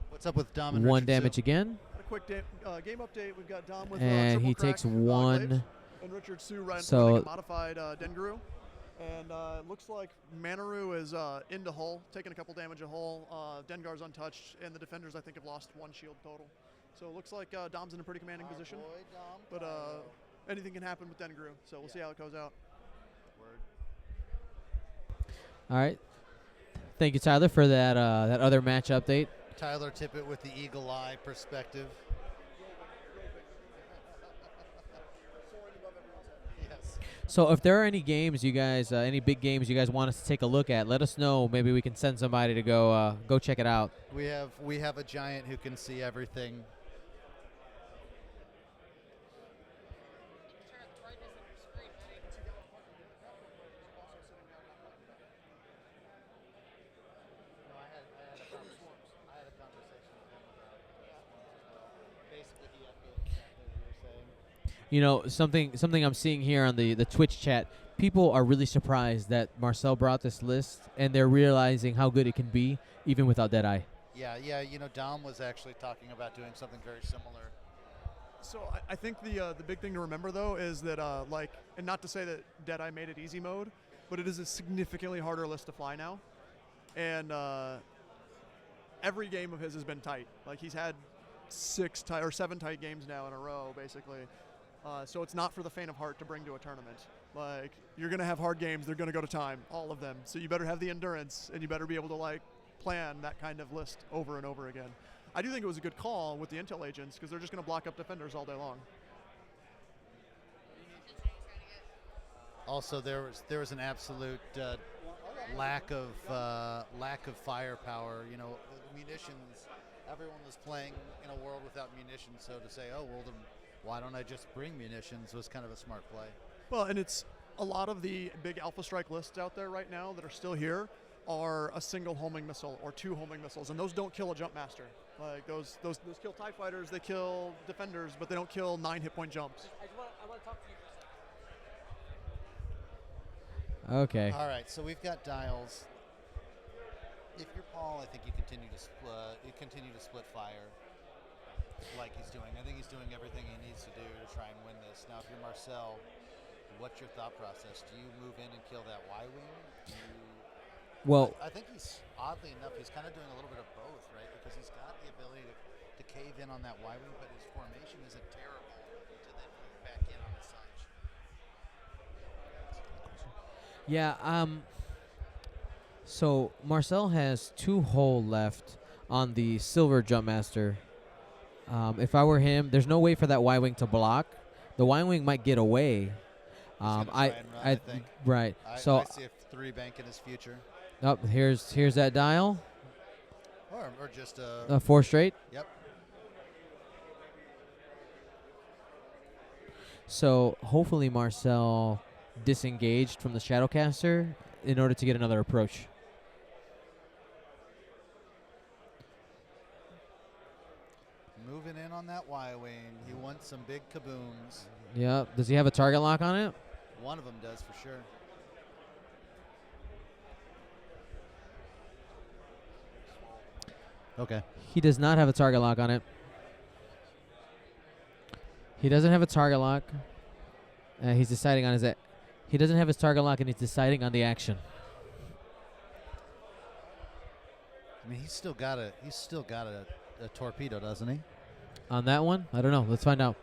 What's up with Dom and 1 Richard damage Sue? again. A quick game update. We've got Dom with And triple he crack, takes 1. glaives, and Richard Sue running a modified Dengaru. And it looks like Manaru is into hull, taking a couple damage a hull. Dengar's untouched, and the defenders, I think, have lost 1 shield total. So it looks like Dom's in a pretty commanding position. Boy, Dom, But anything can happen with Dengaru, so we'll see how it goes out. Word. All right. Thank you, Tyler, for that other match update. Tyler Tippett with the eagle eye perspective. Yes. So if there are any games you guys, any big games you guys want us to take a look at, let us know. Maybe we can send somebody to go check it out. We have a giant who can see everything. Turn the brightness of your screen, buddy. No, I had a conversation with him about basically he echoed exactly what you were saying. You know, something I'm seeing here on the Twitch chat, people are really surprised that Marcel brought this list, and they're realizing how good it can be, even without Deadeye. Yeah. You know, Dom was actually talking about doing something very similar. So I think the big thing to remember, though, is that, and not to say that Deadeye made it easy mode, but it is a significantly harder list to fly now. And every game of his has been tight. Like, he's had 7 tight games now in a row, basically. So it's not for the faint of heart to bring to a tournament. Like, you're going to have hard games. They're going to go to time, all of them. So you better have the endurance, and you better be able to, plan that kind of list over and over again. I do think it was a good call with the intel agents because they're just going to block up defenders all day long. Also, there was an absolute lack of firepower. You know, munitions. Everyone was playing in a world without munitions. So to say, oh well, then why don't I just bring munitions was kind of a smart play. Well, and it's a lot of the big Alpha Strike lists out there right now that are still here are a single homing missile or 2 homing missiles, and those don't kill a jump master. Like those kill TIE fighters, they kill defenders, but they don't kill 9 hit point jumps. I want to talk to you for a second. Okay. All right, so we've got dials. If you're Paul, I think you continue to split fire like he's doing. I think he's doing everything he needs to do to try and win this. Now, if you're Marcel, what's your thought process? Do you move in and kill that Y-wing? Well, I think he's, oddly enough, he's kind of doing a little bit of both, right? Because he's got the ability to cave in on that Y-wing, but his formation isn't terrible to then move back in on Asajj. yeah. So Marcel has 2 hull left on the silver Jumpmaster. If I were him, there's no way for that Y-wing to block. The Y-wing might get away. He's gonna try and run, I think. Right. I So see a 3 bank in his future. up here's that dial. Or just a 4 straight. Yep. So hopefully Marcel disengaged from the Shadowcaster in order to get another approach. Moving in on that Y-wing. He wants some big kabooms. Yeah. Does he have a target lock on it? One of them does for sure. Okay. He does not have a target lock on it. He doesn't have a target lock. He's deciding on his. He doesn't have his target lock, and he's deciding on the action. I mean, he's still got a torpedo, doesn't he? On that one, I don't know. Let's find out.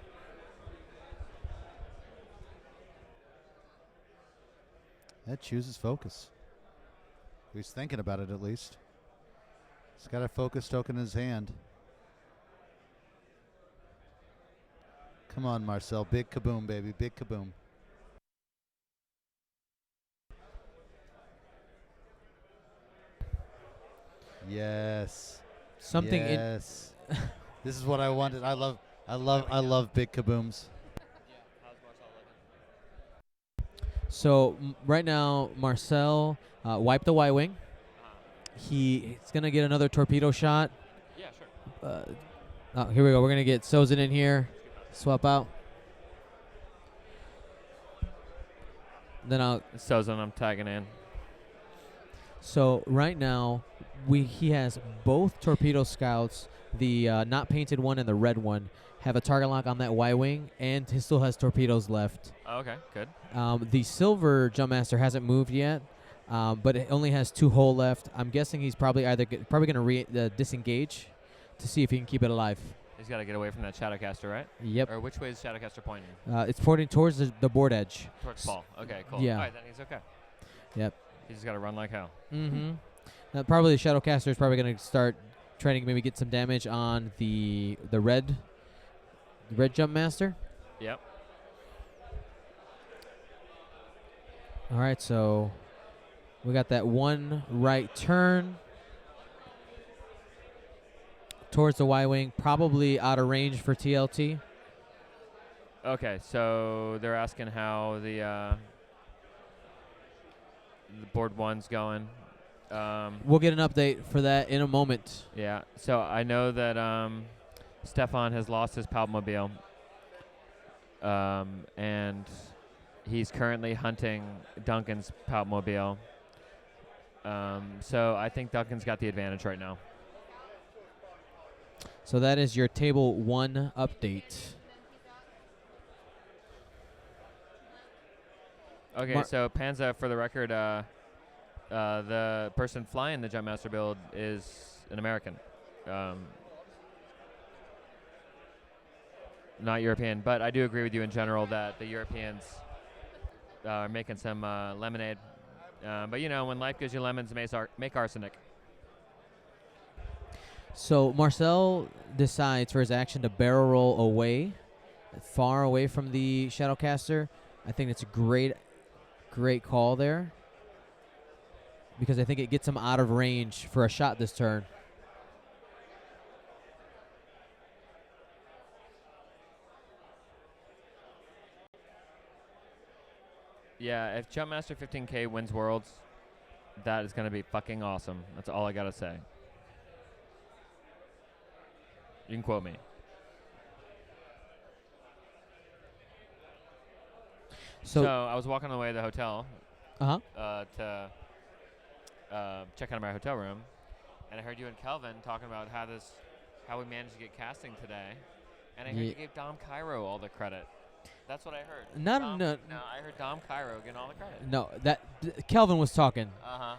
That chooses focus. He's thinking about it at least. He's got a focus token in his hand. Come on, Marcel. Big kaboom, baby. Big kaboom. Yes. Something in Yes. This is what I wanted. I love big kabooms. So right now, Marcel wiped the Y-wing. He's gonna get another torpedo shot. Yeah, sure. Here we go. We're gonna get Sozin in here. Swap out. Then I'll. Sozin, I'm tagging in. So right now, he has both torpedo scouts, the not painted one and the red one, have a target lock on that Y-wing, and he still has torpedoes left. Oh, okay, good. The silver Jumpmaster hasn't moved yet, but it only has 2 hull left. I'm guessing he's probably going to disengage to see if he can keep it alive. He's got to get away from that Shadowcaster, right? Yep. Or which way is Shadowcaster pointing? It's pointing towards the board edge. Towards Paul. Okay, cool. Yeah. All right, then he's okay. Yep. He's just got to run like hell. Mm-hmm. Probably the Shadowcaster is probably going to start trying to maybe get some damage on the red Jumpmaster. Yep. All right, so we got that one right turn towards the Y-wing, probably out of range for TLT. Okay, so they're asking how the board 1's going. We'll get an update for that in a moment. Yeah, so I know that Stefan has lost his Palpmobile, and he's currently hunting Duncan's Palpmobile. So I think Duncan's got the advantage right now. So that is your table 1 update. Okay, so Panza, for the record, the person flying the Jumpmaster build is an American, not European. But I do agree with you in general that the Europeans are making some lemonade. But you know, when life gives you lemons, make arsenic. So Marcel decides for his action to barrel roll away, far away from the Shadowcaster. I think it's a great call there, because I think it gets him out of range for a shot this turn. Yeah, if Jumpmaster 15K wins Worlds, that is going to be fucking awesome. That's all I got to say. You can quote me. So I was walking on the way to the hotel to check out my hotel room, And I heard you and Kelvin talking about how we managed to get casting today. And I heard you gave Dom Cairo all the credit. That's what I heard. No, I heard Dom Cairo getting all the credit. no. Kelvin was talking. Uh-huh.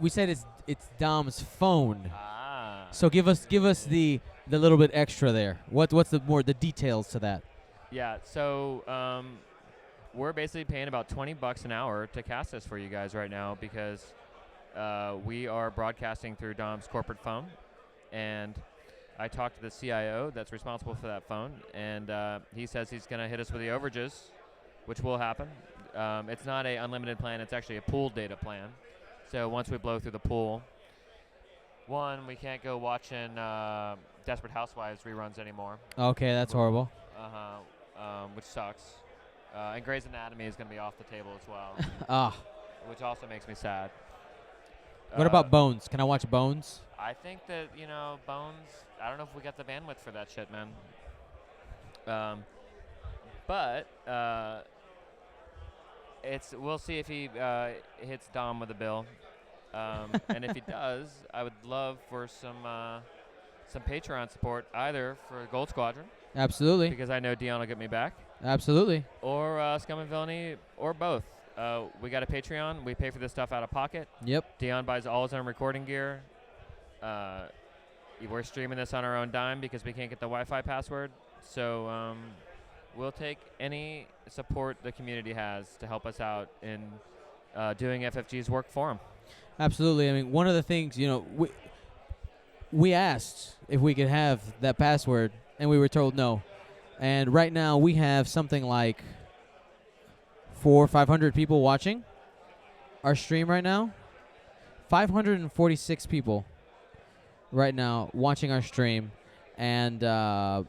We said it's Dom's phone. Ah. So give us the little bit extra there. What's the details to that? Yeah, so we're basically paying about $20 an hour to cast this for you guys right now because we are broadcasting through Dom's corporate phone, and I talked to the CIO that's responsible for that phone, and he says he's going to hit us with the overages, which will happen. It's not an unlimited plan. It's actually a pooled data plan. So once we blow through the pool, one, we can't go watching Desperate Housewives reruns anymore. Okay, that's horrible. Which sucks. And Grey's Anatomy is going to be off the table as well. Which also makes me sad. What about Bones? Can I watch Bones? I think that, Bones, I don't know if we got the bandwidth for that shit, man. But we'll see if he hits Dom with a bill. And if he does, I would love for some Patreon support, either for Gold Squadron. Absolutely. Because I know Dion will get me back. Absolutely. Or Scum and Villainy, or both. We got a Patreon. We pay for this stuff out of pocket. Yep. Dion buys all his own recording gear. We're streaming this on our own dime because we can't get the Wi-Fi password. So we'll take any support the community has to help us out in doing FFG's work for them. Absolutely. I mean, one of the things, we asked if we could have that password, and we were told no. And right now we have something like 400 or 500 people watching our stream right now. 546 people right now watching our stream. And I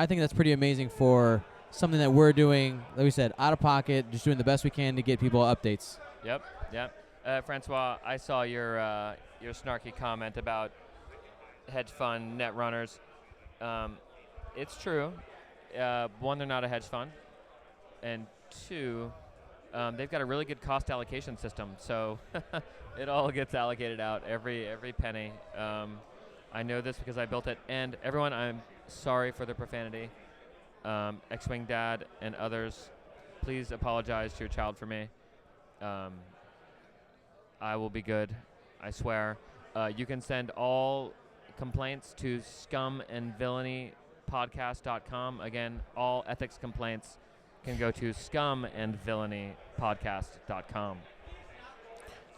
think that's pretty amazing for something that we're doing, like we said, out of pocket, just doing the best we can to get people updates. Yep. Francois, I saw your snarky comment about hedge fund net runners. It's true. One, they're not a hedge fund. And two, they've got a really good cost allocation system. So it all gets allocated out, every penny. I know this because I built it. And everyone, I'm sorry for the profanity. X-Wing Dad and others, please apologize to your child for me. I will be good, I swear. You can send all complaints to scumandvillainy.podcast.com. Again, all ethics complaints can go to scumandvillainy.podcast.com.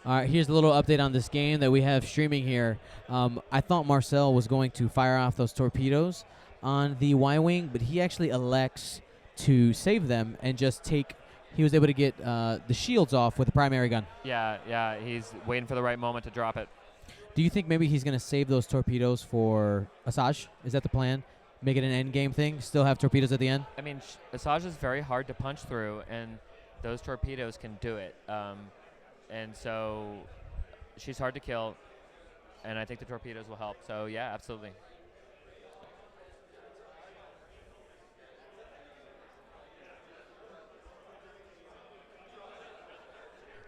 All right, here's a little update on this game that we have streaming here. I thought Marcel was going to fire off those torpedoes on the Y-Wing, but he actually elects to save them and just he was able to get the shields off with the primary gun. Yeah, he's waiting for the right moment to drop it. Do you think maybe he's going to save those torpedoes for Asajj? Is that the plan? Make it an endgame thing? Still have torpedoes at the end? I mean, Asajj is very hard to punch through, and those torpedoes can do it. And so she's hard to kill, and I think the torpedoes will help. So, yeah, absolutely.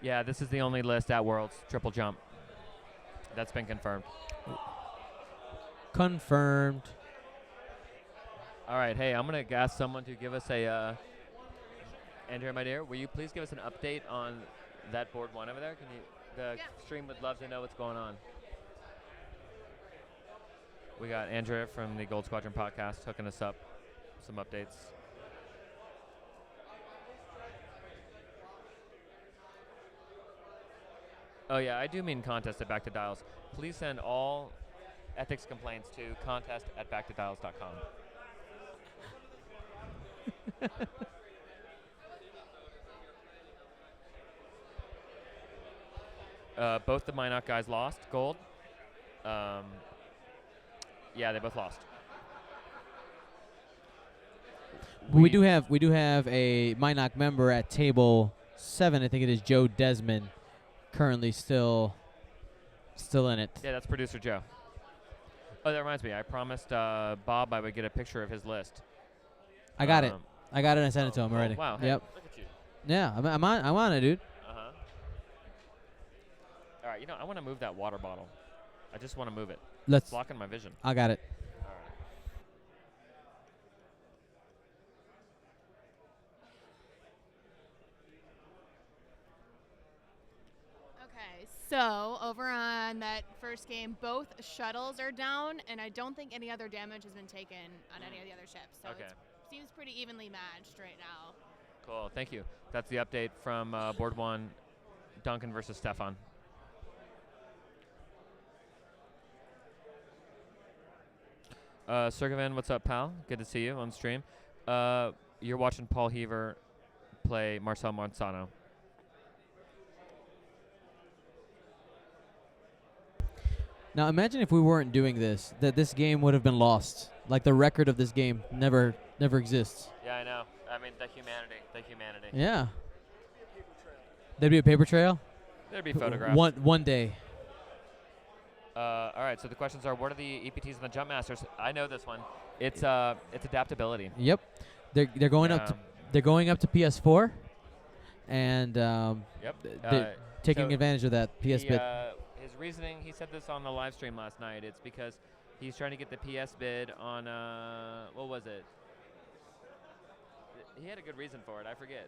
Yeah, this is the only list at Worlds, triple jump. That's been confirmed. Confirmed. All right, hey, I'm going to ask someone to give us a... Andrea, my dear, will you please give us an update on that board one over there? The stream would love to know what's going on. We got Andrea from the Gold Squadron podcast hooking us up. Some updates. Oh, yeah, I do mean contest at backtodials. Please send all ethics complaints to contest@backtodials.com. Both the Minot guys lost gold. Yeah, they both lost. We do have a Minot member at table 7. I think it is Joe Desmond, currently still in it. Yeah, that's producer Joe. Oh, that reminds me. I promised Bob I would get a picture of his list. I got it. I got it and I sent it to him already. Wow. Hey, yep. Look at you. Yeah, I'm on it, dude. Uh-huh. All right, I want to move that water bottle. I just want to move it. Let's. It's blocking my vision. I got it. All right. Okay, so over on that first game, both shuttles are down, and I don't think any other damage has been taken on any of the other ships. So Okay. it seems pretty evenly matched right now. Cool. Thank you. That's the update from Board 1, Duncan versus Stefan. Sergavan, what's up, pal? Good to see you on stream. You're watching Paul Heaver play Marcel Manzano. Now imagine if we weren't doing this, that this game would have been lost. Like the record of this game never exists. Yeah, I know. I mean, the humanity. Yeah. There'd be a paper trail? There'd be photographs. One day. All right, so the questions are, what are the EPTs and the jump masters? I know this one. It's adaptability. Yep. They're going up to PS4 and Yep. they're taking so advantage of that PS bid. His reasoning, he said this on the live stream last night. It's because he's trying to get the PS bid on what was it? He had a good reason for it. I forget.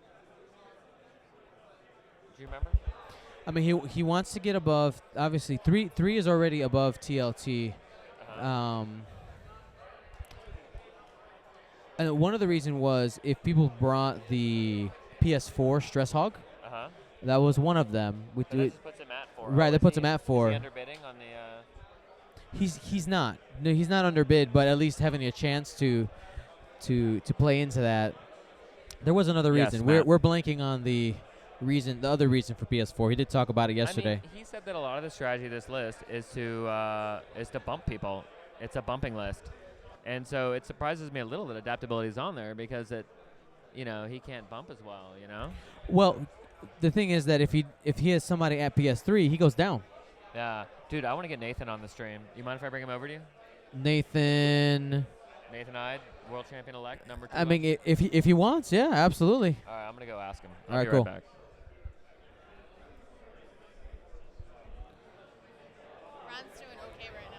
Do you remember? I mean, he wants to get above. Obviously, three is already above TLT. And one of the reasons was if people brought the PS4 Stress Hog. That was one of them. That just puts him at 4. Right, that puts him at 4. Is he underbidding on the? He's not. No, he's not underbid, but at least having a chance to play into that. There was another Yes, reason. Matt. We're blanking on the other reason for PS4. He did talk about it yesterday. I mean, he said that a lot of the strategy of this list is to bump people. It's a bumping list, and so it surprises me a little that adaptability is on there because he can't bump as well. Well, the thing is that if he has somebody at PS3, he goes down. Yeah, dude, I want to get Nathan on the stream. You mind if I bring him over to you? Nathan Hyde, world champion elect, number 2. I mean, if he wants, yeah, absolutely. All right, I'm gonna go ask him. All I'll right, be cool. right back. Ron's doing okay right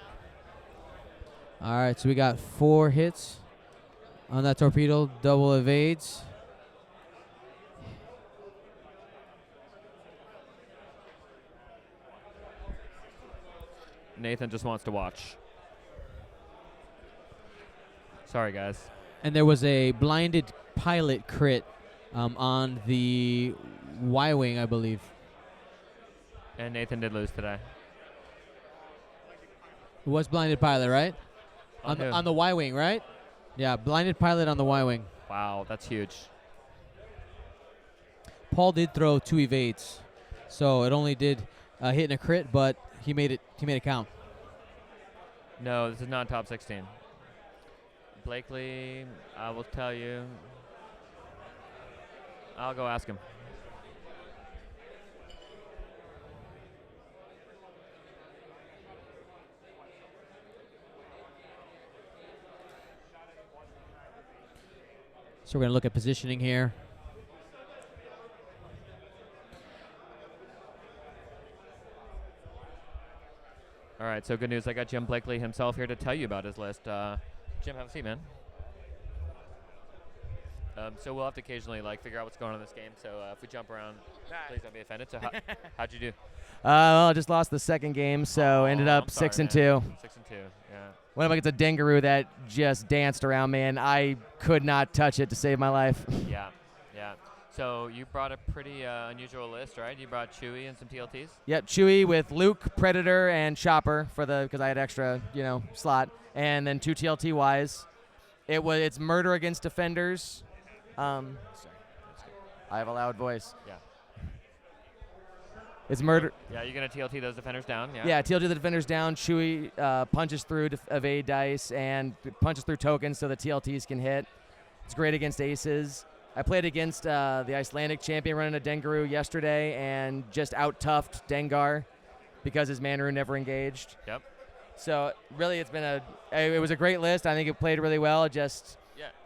now. All right, so we got 4 hits on that torpedo, double evades. Nathan just wants to watch. Sorry, guys. And there was a blinded pilot crit on the Y-wing, I believe. And Nathan did lose today. It was blinded pilot, right? On who? On the Y-wing, right? Yeah, blinded pilot on the Y-wing. Wow, that's huge. Paul did throw 2 evades, so it only did hit and a crit, but he made it count. No, this is not top 16. Blakely, I will tell you. I'll go ask him. So we're going to look at positioning here. All right, so good news. I got Jim Blakely himself here to tell you about his list. Jim, have a seat, man. So we'll have to occasionally figure out what's going on in this game. So if we jump around, please don't be offended. So how'd you do? Well, I just lost the second game, so ended up I'm sorry, 6 and man. 2. 6 and 2. Yeah. Went up against a Dengaroo that just danced around me, and I could not touch it to save my life. Yeah. So you brought a pretty unusual list, right? You brought Chewie and some TLTs. Yep, Chewie with Luke, Predator, and Chopper because I had extra, slot, and then 2 TLT-Ys. It's murder against defenders. Sorry, I have a loud voice. Yeah. It's murder. Yeah, you're gonna TLT those defenders down. Yeah. Yeah, TLT the defenders down. Chewie punches through evade dice and punches through tokens so the TLTs can hit. It's great against aces. I played against the Icelandic champion running a Dengaroo yesterday and just out-toughed Dengar because his Manru never engaged. Yep. So really, it was a great list. I think it played really well. Yeah,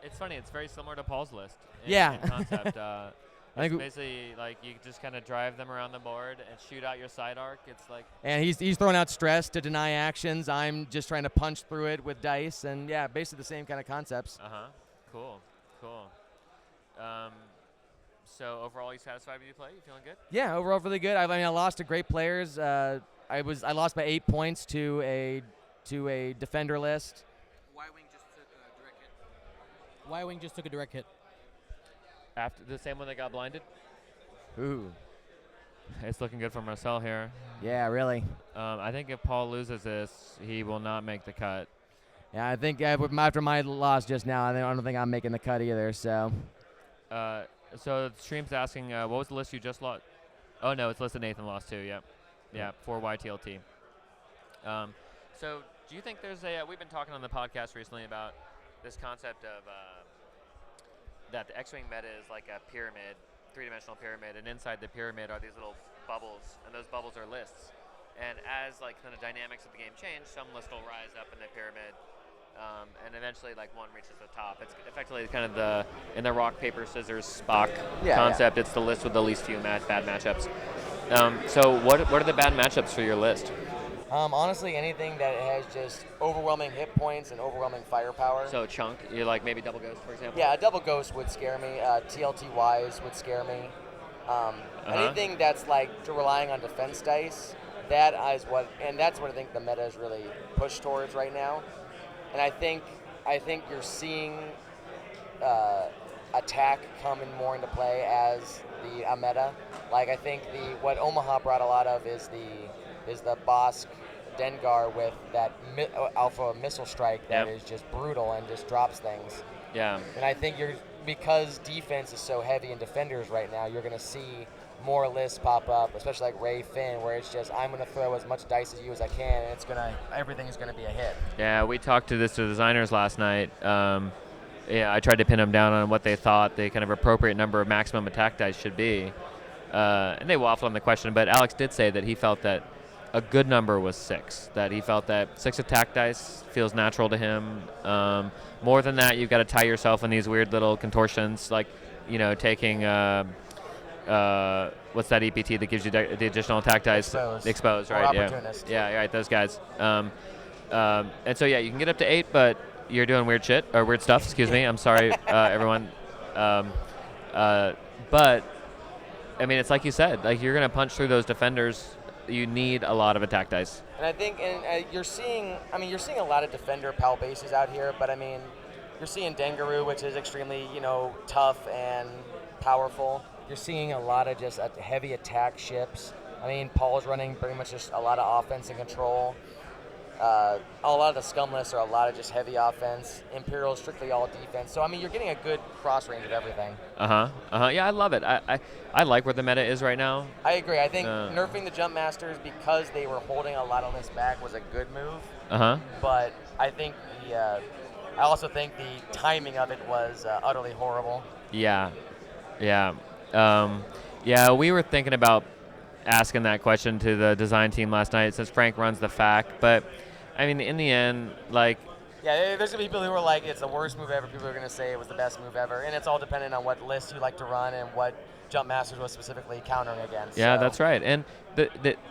it's funny. It's very similar to Paul's list. In Yeah. concept. I It's think basically like you just kind of drive them around the board and shoot out your side arc. It's like and he's throwing out stress to deny actions. I'm just trying to punch through it with dice, and yeah, basically the same kind of concepts. cool. So overall, you satisfied with your play? You feeling good? Yeah, overall really good. I mean, I lost to great players. I lost by 8 points to a defender list. Y-Wing just took a direct hit. After the same one that got blinded. Ooh. It's looking good for Marcel here. Yeah, really. I think if Paul loses this, he will not make the cut. Yeah, I think after my loss just now, I don't think I'm making the cut either. So. So the stream's asking, what was the list you just lost? Oh no, it's listed Nathan lost too. Yeah, for YTLT. So do you think there's we've been talking on the podcast recently about this concept of that the X-Wing meta is like a pyramid, three-dimensional pyramid, and inside the pyramid are these little bubbles, and those bubbles are lists. And as like kind of dynamics of the game change, some list will rise up in the pyramid, and eventually like one reaches the top. It's effectively kind of in the rock, paper, scissors, Spock concept. It's the list with the least few bad matchups. So what are the bad matchups for your list? Honestly, anything that has just overwhelming hit points and overwhelming firepower. So chunk, you're like maybe double ghost, for example. Yeah, a double ghost would scare me. TLT-wise would scare me. Anything that's like relying on defense dice, that's what I think the meta is really pushed towards right now. And I think you're seeing attack coming more into play as the meta. Like I think what Omaha brought a lot of is the Bosk Dengar with that alpha missile strike that is just brutal and just drops things. Yeah. And I think because defense is so heavy in defenders right now, you're going to see more lists pop up, especially like Ray Finn, where it's just I'm going to throw as much dice at you as I can, and everything's going to be a hit. Yeah, we talked to the designers last night. I tried to pin them down on what they thought the kind of appropriate number of maximum attack dice should be, and they waffled on the question. But Alex did say that he felt that a good number was 6. That he felt that 6 attack dice feels natural to him. More than that, you've got to tie yourself in these weird little contortions, like taking what's that EPT that gives you the additional attack dice? Exposed, right? Yeah, right. Those guys. And so you can get up to 8, but you're doing weird shit or weird stuff. Excuse me. I'm sorry, everyone. But I mean, it's like you said. Like you're gonna punch through those defenders. You need a lot of attack dice. And I think, you're seeing a lot of defender PAL bases out here, but I mean, you're seeing Dengaroo, which is extremely, tough and powerful. You're seeing a lot of just heavy attack ships. I mean, Paul's running pretty much just a lot of offense and control. A lot of the scum lists are a lot of just heavy offense. Imperial strictly all defense. So I mean, you're getting a good cross range of everything. Yeah, I love it. I like where the meta is right now. I agree. I think nerfing the Jump Masters because they were holding a lot of lists back was a good move. But I think I also think the timing of it was utterly horrible. Yeah. We were thinking about asking that question to the design team last night since Frank runs the FAQ, but I mean, in the end, like... Yeah, there's going to be people who are like, it's the worst move ever. People are going to say it was the best move ever. And it's all dependent on what list you like to run and what Jump Masters was specifically countering against. Yeah, that's right. And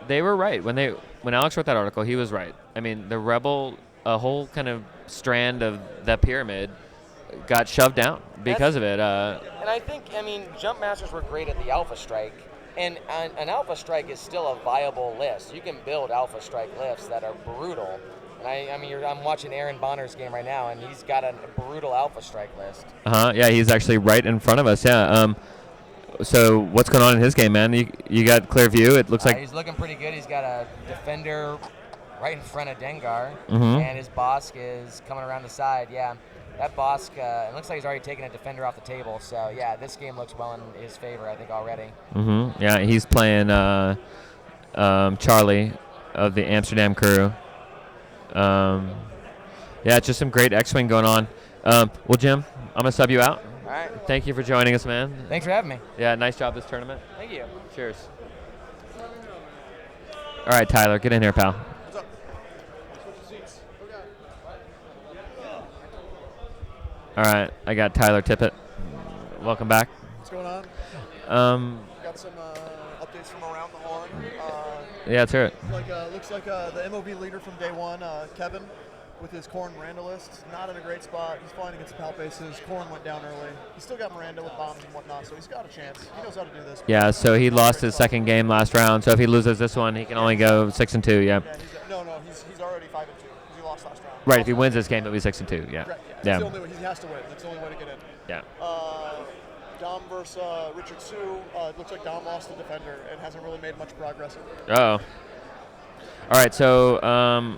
they were right. When Alex wrote that article, he was right. I mean, the Rebel, a whole kind of strand of the pyramid got shoved down because of it. And I think, Jump Masters were great at the Alpha Strike. And an Alpha Strike is still a viable list. You can build Alpha Strike lists that are brutal. And I'm watching Aaron Bonner's game right now, and he's got a brutal Alpha Strike list. Yeah, he's actually right in front of us. Yeah. So what's going on in his game, man? You got clear view. It looks like he's looking pretty good. He's got a defender right in front of Dengar, and his Bosk is coming around the side. Yeah. That Bosk, it looks like he's already taken a defender off the table. So, yeah, this game looks well in his favor, I think, already. Yeah, he's playing Charlie of the Amsterdam crew. It's just some great X-Wing going on. Well, Jim, I'm going to sub you out. All right. Thank you for joining us, man. Thanks for having me. Yeah, nice job this tournament. Thank you. Cheers. All right, Tyler, get in here, pal. All right, I got Tyler Tippett. Welcome back. What's going on? Got some updates from around the horn. Yeah, let's hear it. Looks like the MOV leader from day one, Kevin, with his Corn Miranda list, not in a great spot. He's flying against the Palpaces. Corn went down early. He's still got Miranda with bombs and whatnot, so he's got a chance. He knows how to do this. Yeah, so he lost his second game last round. So if he loses this one, he can only go 6-2. Yeah. He's already 5-2 because he lost last round. Right. If he wins this game, it'll be 6-2. Yeah. Right, Yeah. That's the only way. He has to win. That's the only way to get in. Yeah. Dom versus Richard Sue. It looks like Dom lost the defender and hasn't really made much progress. Oh. All right. So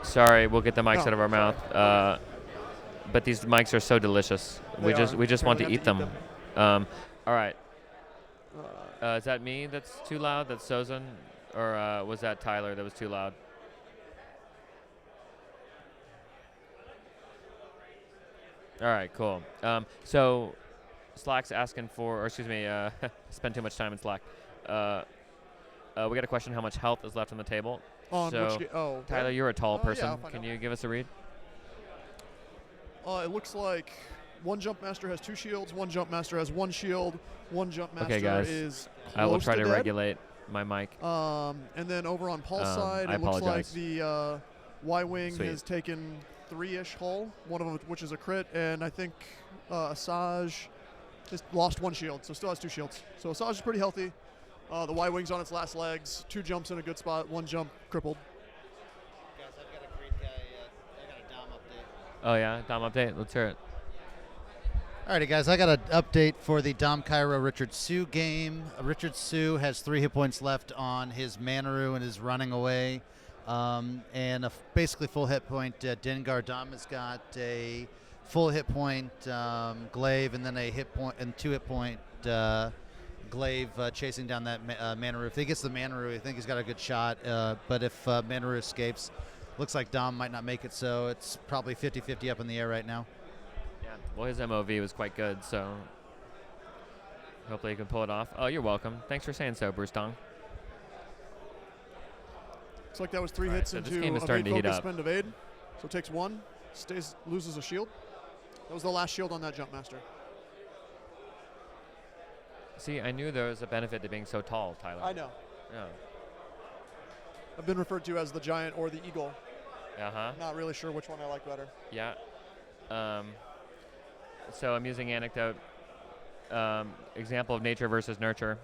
sorry, we'll get the mics out of our mouth. But these mics are so delicious. We just want to eat them. All right. Is that me that's too loud? That's Sozin? Or was that Tyler that was too loud? All right, cool. So Slack's asking for, or excuse me, spend too much time in Slack. We got a question: how much health is left on the table? So, Tyler, you're a tall person. Yeah, Can you give us a read? It looks like one jump master has 2 shields, one jump master has 1 shield, one jump master Okay, guys. is I will close try to dead. regulate my mic. And then over on Paul's side, I it looks like apologize. the Y-wing Sweet. has taken 3-ish hull, one of them which is a crit, and I think Asajj just lost 1 shield, so still has 2 shields. So Asajj is pretty healthy. The Y-wing's on its last legs, 2 jumps in a good spot, 1 jump crippled. Guys, I've got a great guy. I got a Dom update. Oh yeah, Dom update. Let's hear it. Alrighty, guys, I got an update for the Dom Cairo Richard Sue game. Richard Sue has 3 hit points left on his Manaru and is running away. And basically full hit point Dengar. Dom has got a full hit point Glaive and then a hit point and 2 hit point Glaive chasing down that Manaru. If he gets the Manaru, I think he's got a good shot. But if Manaru escapes, looks like Dom might not make it, so it's probably 50-50 up in the air right now. Yeah. Well, his MOV was quite good, so hopefully he can pull it off. Oh, you're welcome. Thanks for saying so, Bruce Dong. Looks like that was 3 All right, hits so this into game is evade, starting to heat focus, up. spend, evade. So it takes 1, loses a shield. That was the last shield on that jump master. See, I knew there was a benefit to being so tall, Tyler. I know. Yeah. I've been referred to as the giant or the eagle. Uh-huh. Not really sure which one I like better. Yeah. So amusing anecdote. Example of nature versus nurture.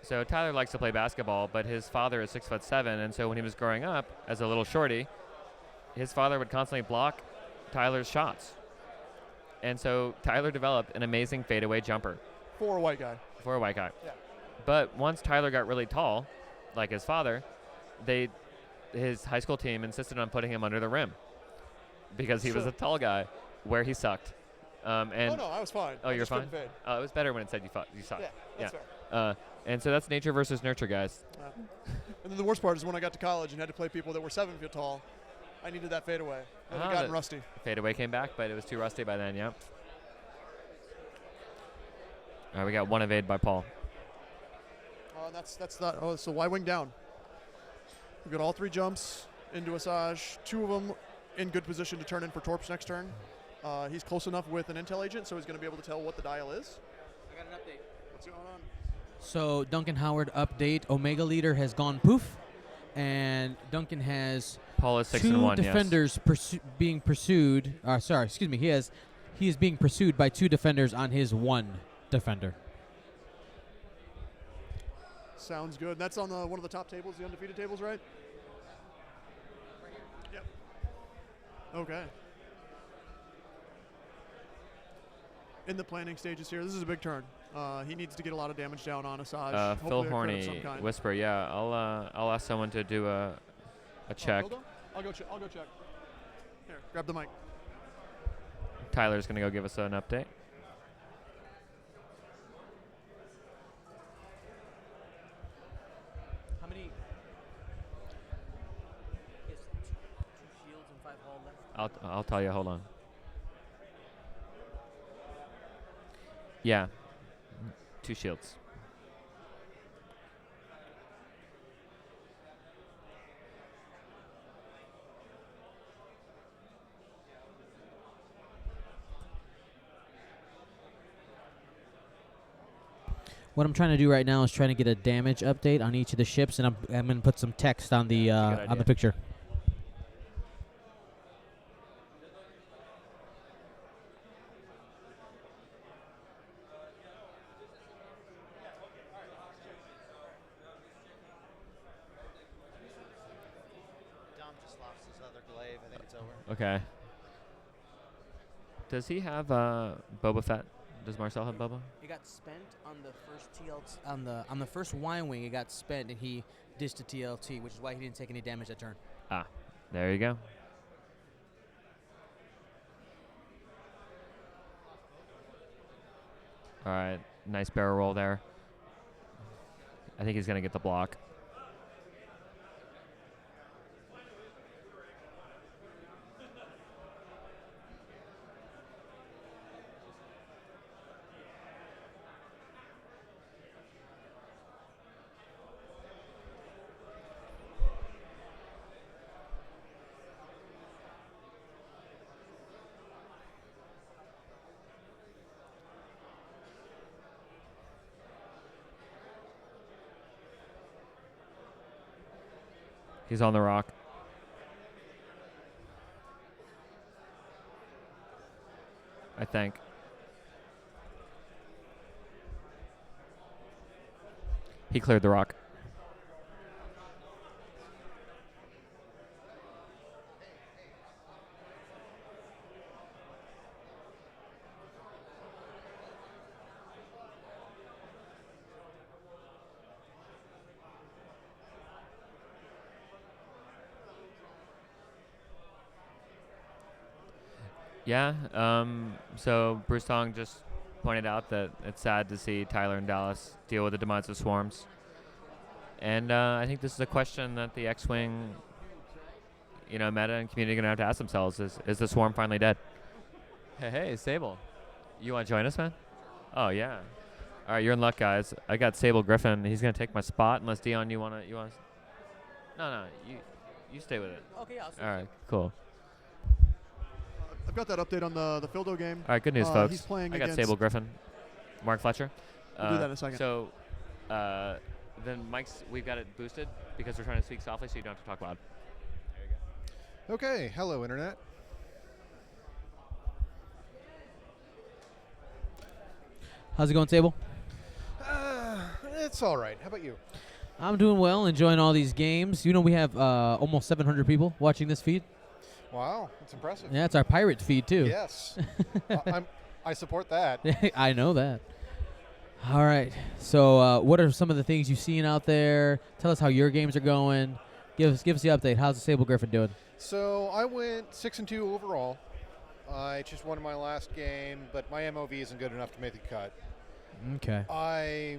So Tyler likes to play basketball, but his father is 6'7", and so when he was growing up as a little shorty, his father would constantly block Tyler's shots. And so Tyler developed an amazing fadeaway jumper. For a white guy. For a white guy. Yeah. But once Tyler got really tall, like his father, his high school team insisted on putting him under the rim because he was a tall guy where he sucked. And no, I was fine. Oh, I you're just fine? couldn't fade. Oh, it was better when it said you sucked. Yeah, that's fair. And so that's nature versus nurture, guys. And then the worst part is when I got to college and had to play people that were 7 feet tall, I needed that fadeaway. It had gotten rusty. Fadeaway came back, but it was too rusty by then, yeah. All right, we got 1 evade by Paul. That's not. Oh, so Y-wing down. We've got all 3 jumps into Asajj. 2 of them in good position to turn in for Torps next turn. He's close enough with an intel agent, so he's going to be able to tell what the dial is. I got an update. What's going on? So Duncan Howard update. Omega leader has gone poof, and Duncan has Paul is 6 2 and 1. defenders being pursued. Sorry, excuse me. He is being pursued by 2 defenders on his 1 defender. Sounds good. That's on one of the top tables, the undefeated tables, right? Yep. Okay. In the planning stages here, this is a big turn. He needs to get a lot of damage down on Asajj. Phil Hopefully a crit of Horny, some kind. Whisper, yeah. I'll ask someone to do a check. I'll go check. Here, grab the mic. Tyler's going to go give us an update. How many? He has 2 shields and 5 hull left. I'll tell you. Hold on. Yeah, 2 shields. What I'm trying to do right now is trying to get a damage update on each of the ships, and I'm going to put some text on the That's a good on the idea. picture. Dom just lost his other glaive. I think it's over. Okay. Does he have Boba Fett? Does Marcel have Boba? It got spent on the first TLT on the first Y-wing. It got spent, and he dished a TLT, which is why he didn't take any damage that turn. Ah, there you go. All right, nice barrel roll there. I think he's gonna get the block. He's on the rock. I think. He cleared the rock. Yeah, so Bruce Tong just pointed out that it's sad to see Tyler and Dallas deal with the demise of swarms. And I think this is a question that the X-Wing, meta and community are going to have to ask themselves, is the swarm finally dead? Hey, Sable. You want to join us, man? Oh, yeah. All right, you're in luck, guys. I got Sable Griffin. He's going to take my spot unless, Dion, you want to... No, you stay with it. Okay, I'll All right, cool. I've got that update on the Fildo game. All right, good news, folks. He's playing I got against Sable Griffin, Mark Fletcher. We'll do that in a second. So, then Mike's, we've got it boosted because we're trying to speak softly so you don't have to talk loud. There you go. Okay, hello, Internet. How's it going, Sable? It's all right. How about you? I'm doing well, enjoying all these games. We have almost 700 people watching this feed. Wow, that's impressive. Yeah, it's our pirate feed, too. Yes. I support that. I know that. All right. So what are some of the things you've seen out there? Tell us how your games are going. Give us the update. How's the Sable Griffin doing? So I went 6-2 overall. I just won my last game, but my MOV isn't good enough to make the cut. Okay. I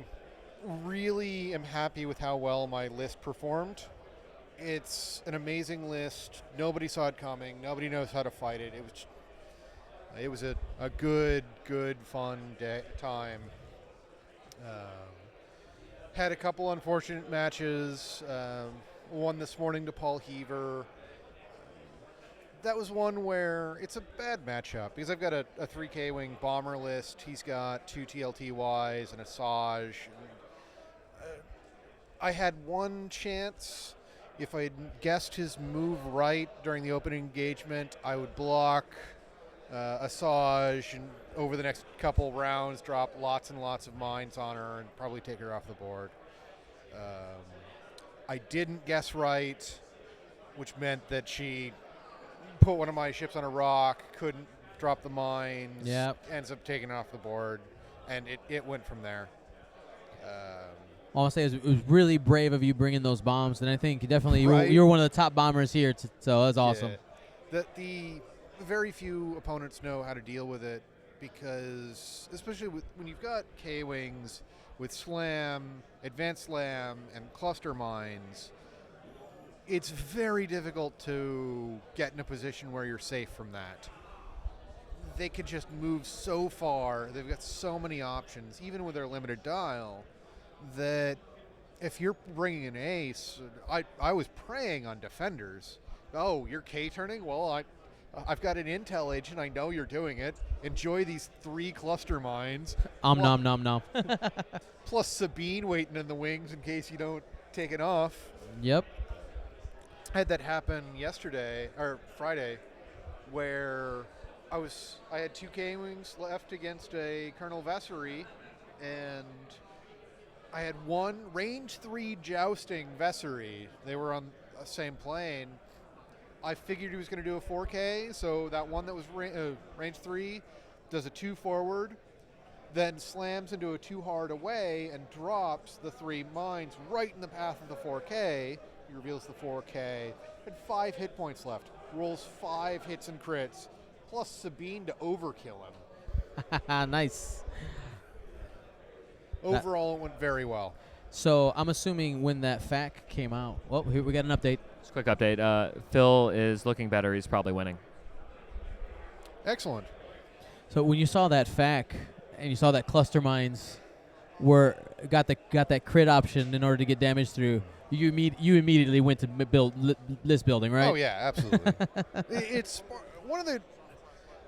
really am happy with how well my list performed. It's an amazing list. Nobody saw it coming. Nobody knows how to fight it. It was a good, fun time. Had a couple unfortunate matches. One this morning to Paul Heaver. That was one where it's a bad matchup because I've got a 3K wing bomber list. He's got 2 TLTYs and Asajj. I had one chance. If I'd guessed his move right during the opening engagement, I would block Asajj and over the next couple rounds drop lots and lots of mines on her and probably take her off the board. I didn't guess right, which meant that she put one of my ships on a rock, couldn't drop the mines, ends up taking it off the board, and it went from there. All I'll say is it was really brave of you bringing those bombs, and I think definitely Right. you were one of the top bombers here, so that's awesome. Yeah. The very few opponents know how to deal with it because, especially when you've got K-Wings with Slam, Advanced Slam, and Cluster Mines, it's very difficult to get in a position where you're safe from that. They could just move so far. They've got so many options, even with their limited dial, that if you're bringing an ace, I was preying on defenders. Oh, you're K-turning? Well, I've got an intel agent. I know you're doing it. Enjoy these 3 cluster mines. Nom nom nom. Plus Sabine waiting in the wings in case you don't take it off. Yep. I had that happen yesterday or Friday, where I had 2 K-wings left against a Colonel Vessery, and I had 1 range 3 jousting Vessery. They were on the same plane. I figured he was going to do a 4K, so that one that was range 3 does a 2 forward, then slams into a 2 hard away and drops the 3 mines right in the path of the 4K. He reveals the 4K. Had 5 hit points left. Rolls 5 hits and crits, plus Sabine to overkill him. Nice. Overall, it went very well. So I'm assuming when that FAQ came out. Well, here we got an update. Just a quick update. Phil is looking better. He's probably winning. Excellent. So when you saw that FAQ and you saw that cluster mines got that crit option in order to get damage through, you immediately went to build list building, right? Oh yeah, absolutely. It's one of the.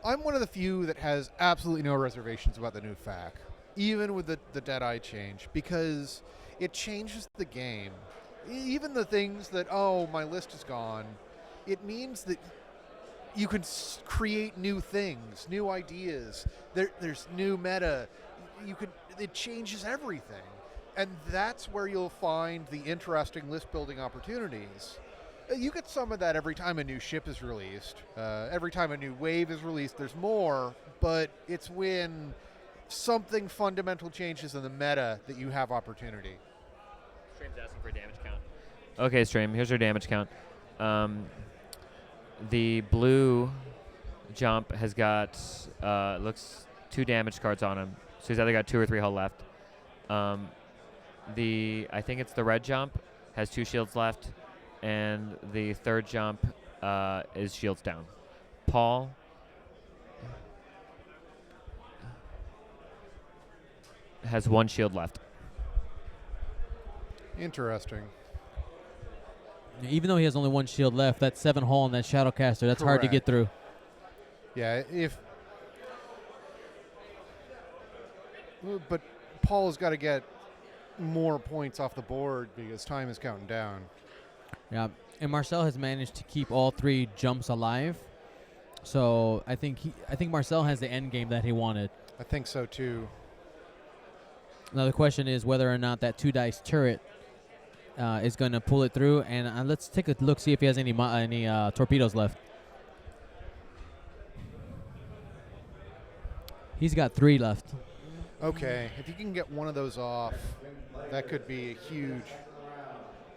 I'm one of the few that has absolutely no reservations about the new FAQ, even with the Deadeye change, because it changes the game. Even the things that, oh, my list is gone, it means that you can create new things, new ideas. There's new meta. It changes everything. And that's where you'll find the interesting list building opportunities. You get some of that every time a new ship is released. Every time a new wave is released, there's more, but it's when something fundamental changes in the meta that you have opportunity. Stream's asking for a damage count. Okay, Stream, here's your damage count. The blue jump has got, looks 2 damage cards on him. So he's either got 2 or 3 hull left. I think it's the red jump, has 2 shields left. And the third jump is shields down. Paul has 1 shield left. Interesting. Even though he has only 1 shield left, that's 7 hull on that Shadowcaster. That's hard to get through. Yeah, but Paul's got to get more points off the board because time is counting down. Yeah, and Marcel has managed to keep all 3 jumps alive. So I think Marcel has the end game that he wanted. I think so too. Now the question is whether or not that 2 dice turret is going to pull it through. And let's take a look, see if he has any torpedoes left. He's got 3 left. Okay, if you can get one of those off, that could be a huge,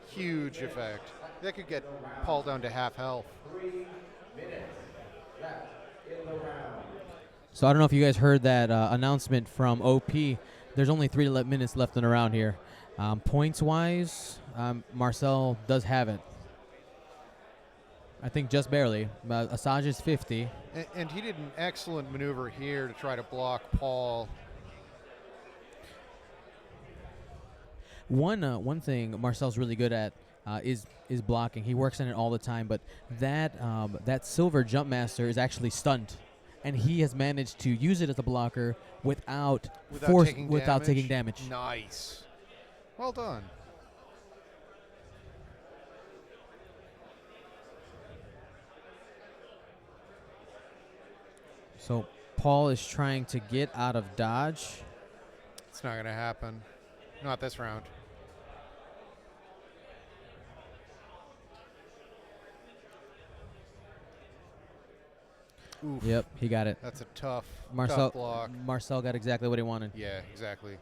huge effect. That could get Paul down to half health. So I don't know if you guys heard that announcement from OP. There's only 3 minutes left in the round here. Points-wise, Marcel does have it. I think just barely. Asajj is 50. And he did an excellent maneuver here to try to block Paul. One thing Marcel's really good at is blocking. He works on it all the time, but that silver jump master is actually stunned, and he has managed to use it as a blocker without taking damage. Nice. Well done. So Paul is trying to get out of dodge. It's not going to happen. Not this round. Oof. Yep, he got it. That's a tough Marcel block. Marcel got exactly what he wanted. Yeah, exactly.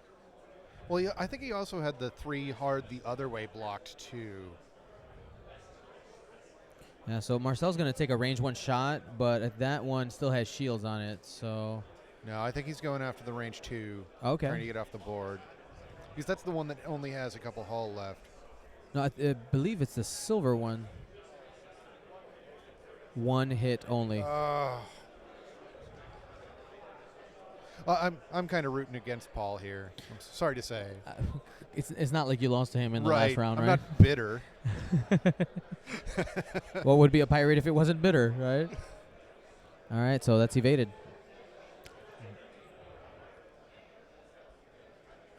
Well, yeah, I think he also had the 3 hard the other way blocked too. Yeah, so Marcel's going to take a range 1 shot, but that one still has shields on it, so... No, I think he's going after the range 2. Okay. Trying to get off the board. Because that's the one that only has a couple hull left. No, I believe it's the silver one. 1 hit only. I'm kind of rooting against Paul here. I'm sorry to say. It's not like you lost to him in the last round, I'm right? not bitter. What would be a pirate if it wasn't bitter, right? All right, so that's evaded.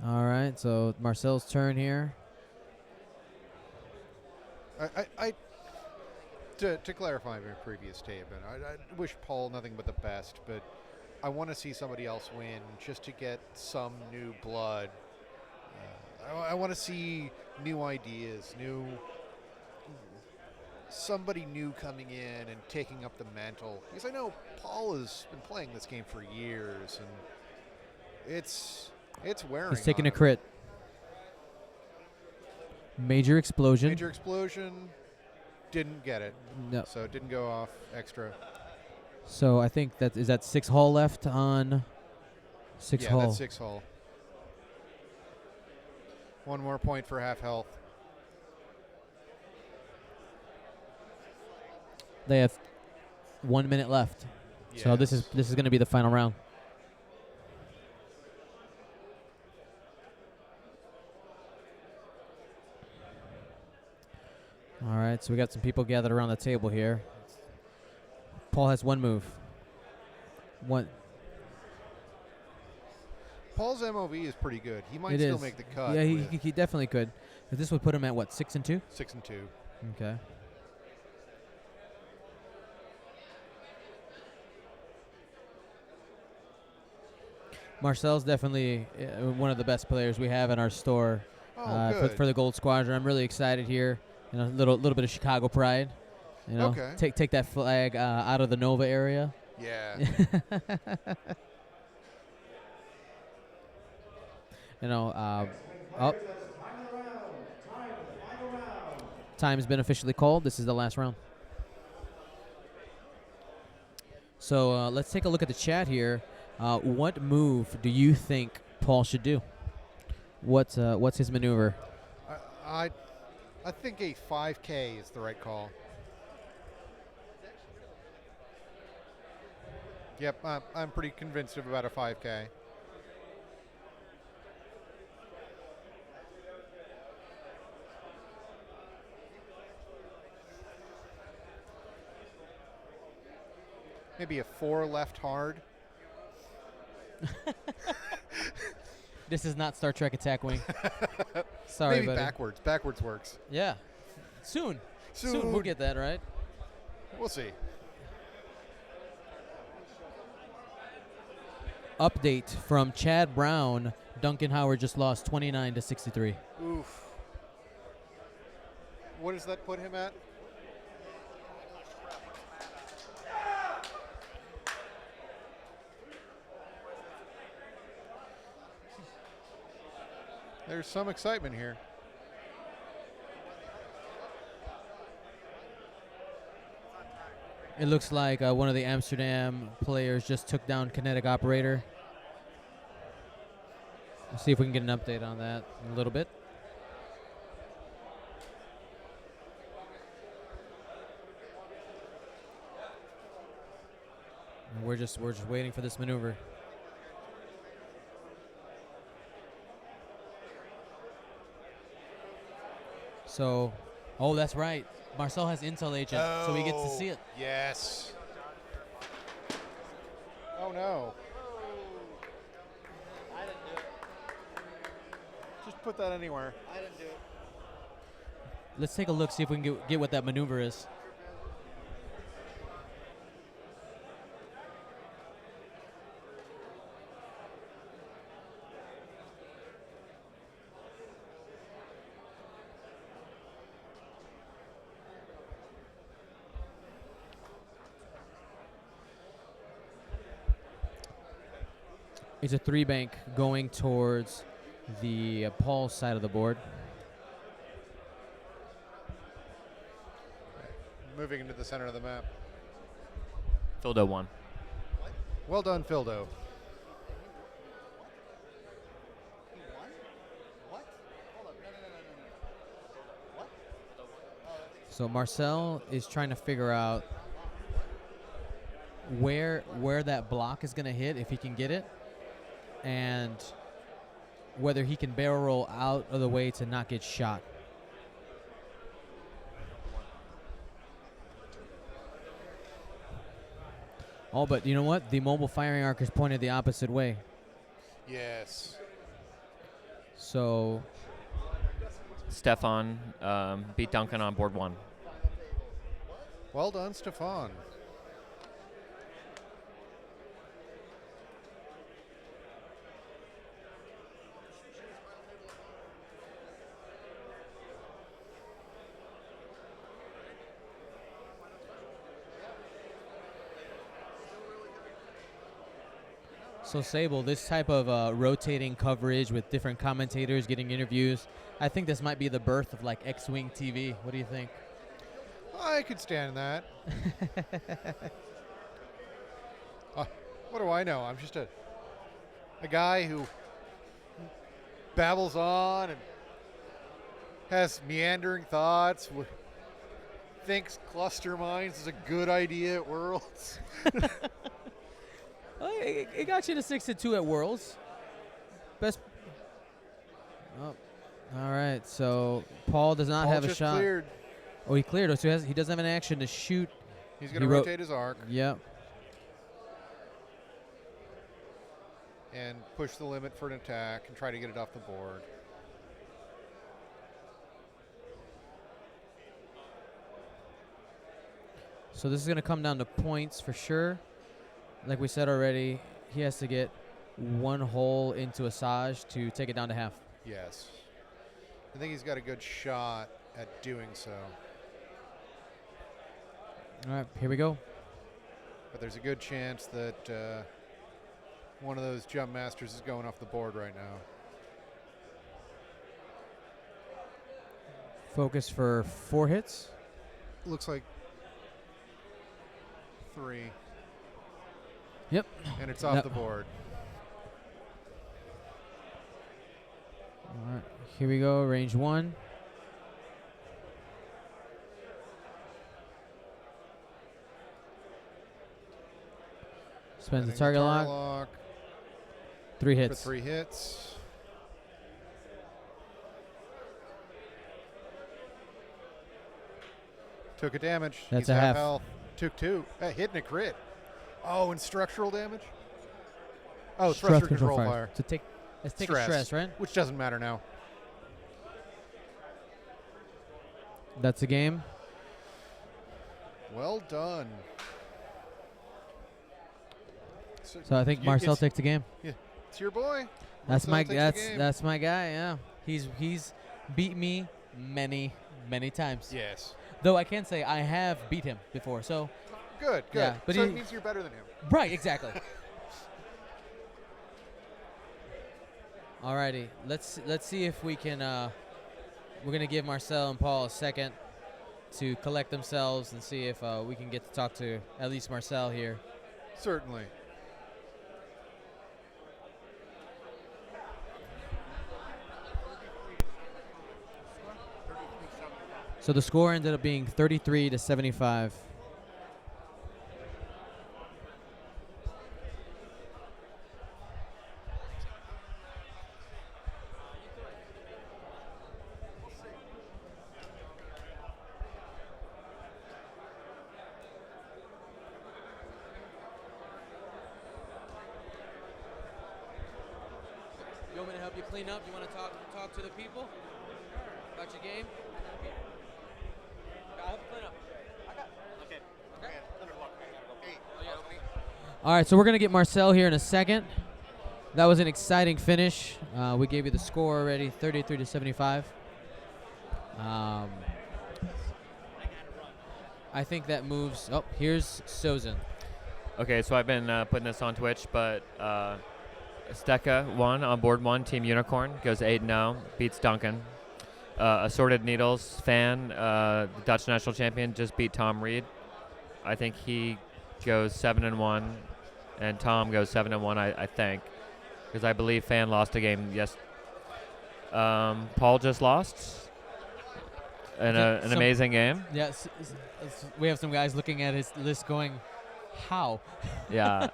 All right, so Marcel's turn here. To clarify my previous statement, I wish Paul nothing but the best, but I want to see somebody else win just to get some new blood. I want to see new ideas, somebody new coming in and taking up the mantle. Because I know Paul has been playing this game for years, and it's wearing. He's taking on a him. crit. Major explosion. Major explosion. Didn't get it. No. So it didn't go off extra. So I think is that 6 hull left on 6 hull. Yeah, that's 6 hull. One more point for half health. They have 1 minute left. So this is going to be the final round. All right, so we got some people gathered around the table here. Paul has 1 move. Paul's MOV is pretty good. He might It still is. make the cut. Yeah, with he definitely could. But this would put him at what, 6 and 2? 6 and 2. Okay. Marcel's definitely one of the best players we have in our store for the Gold Squadron. I'm really excited here. You know, a little bit of Chicago pride. You know, take that flag out of the Nova area. Yeah. You know, time's been officially called. This is the last round. So let's take a look at the chat here. What move do you think Paul should do? What's his maneuver? I think a 5K is the right call. Yep, I'm pretty convinced of about a 5K. Maybe a 4 left hard. This is not Star Trek Attack Wing. Sorry, Maybe buddy. backwards. Backwards works. Yeah. Soon we'll get that right. We'll see. Update from Chad Brown. Duncan Howard just lost 29-63. Oof. What does that put him at? There's some excitement here. It looks like one of the Amsterdam players just took down Kinetic Operator. We'll see if we can get an update on that in a little bit. And we're just waiting for this maneuver. So, oh, that's right. Marcel has Intel Agent, so he gets to see it. Yes. Oh, no. I didn't do it. Just put that anywhere. I didn't do it. Let's take a look, see if we can get what that maneuver is. It's a 3-bank going towards the Paul side of the board. Moving into the center of the map. Fildo 1. Well done, Fildo. So Marcel is trying to figure out where that block is going to hit, if he can get it, and whether he can barrel roll out of the way to not get shot. Oh, but you know what? The mobile firing arc is pointed the opposite way. Yes. So Stefan beat Duncan on board 1. Well done, Stefan. So Sable, this type of rotating coverage with different commentators getting interviews, I think this might be the birth of like X-Wing TV. What do you think? I could stand that. What do I know? I'm just a guy who babbles on and has meandering thoughts, thinks cluster mines is a good idea at Worlds. Oh, it got you to 6-2 at Worlds. Best. Oh, all right. So Paul does not Paul have a just shot. cleared. Oh, he cleared. So he doesn't have an action to shoot. He's going to rotate his arc Yep. and push the limit for an attack and try to get it off the board. So this is going to come down to points for sure. Like we said already, he has to get 1 hole into Asajj to take it down to half. Yes. I think he's got a good shot at doing so. All right, here we go. But there's a good chance that one of those jump masters is going off the board right now. Focus for 4 hits. Looks like 3. Yep. And it's off Yep. the board. All right, here we go. Range 1. Spends the target lock. 3 For hits. 3 hits. Took a damage. That's He's a half. health. Took 2. Hit and a crit. Oh, and structural damage? Oh, thrust control fire. So let's take a stress, right? Which doesn't matter now. That's the game. Well done. So I think Marcel takes the game. Yeah, it's your boy. That's Marcel takes the game. that's my guy. Yeah, he's beat me many times. Yes. Though I can say I have beat him before. So Good. Yeah, but so he- it means you're better than him. right, exactly. Alrighty, let's see if we can. We're gonna give Marcel and Paul a second to collect themselves and see if we can get to talk to at least Marcel here. Certainly. So the score ended up being 33-75. You want me to help you clean up? You want to talk to the people about your game? I'll help you clean up. All right, so we're going to get Marcel here in a second. That was an exciting finish. We gave you the score already, 33-75. I think that moves. Oh, here's Sozin. Okay, so I've been putting this on Twitch, but Steka won on board 1, Team Unicorn, goes 8-0, beats Duncan. Assorted Needles fan, the Dutch national champion, just beat Tom Reed. I think he goes 7-1, and Tom goes 7-1, I think, because I believe Fan lost a game. Yes. Paul just lost in an amazing game. Yes, we have some guys looking at his list going, how? Yeah.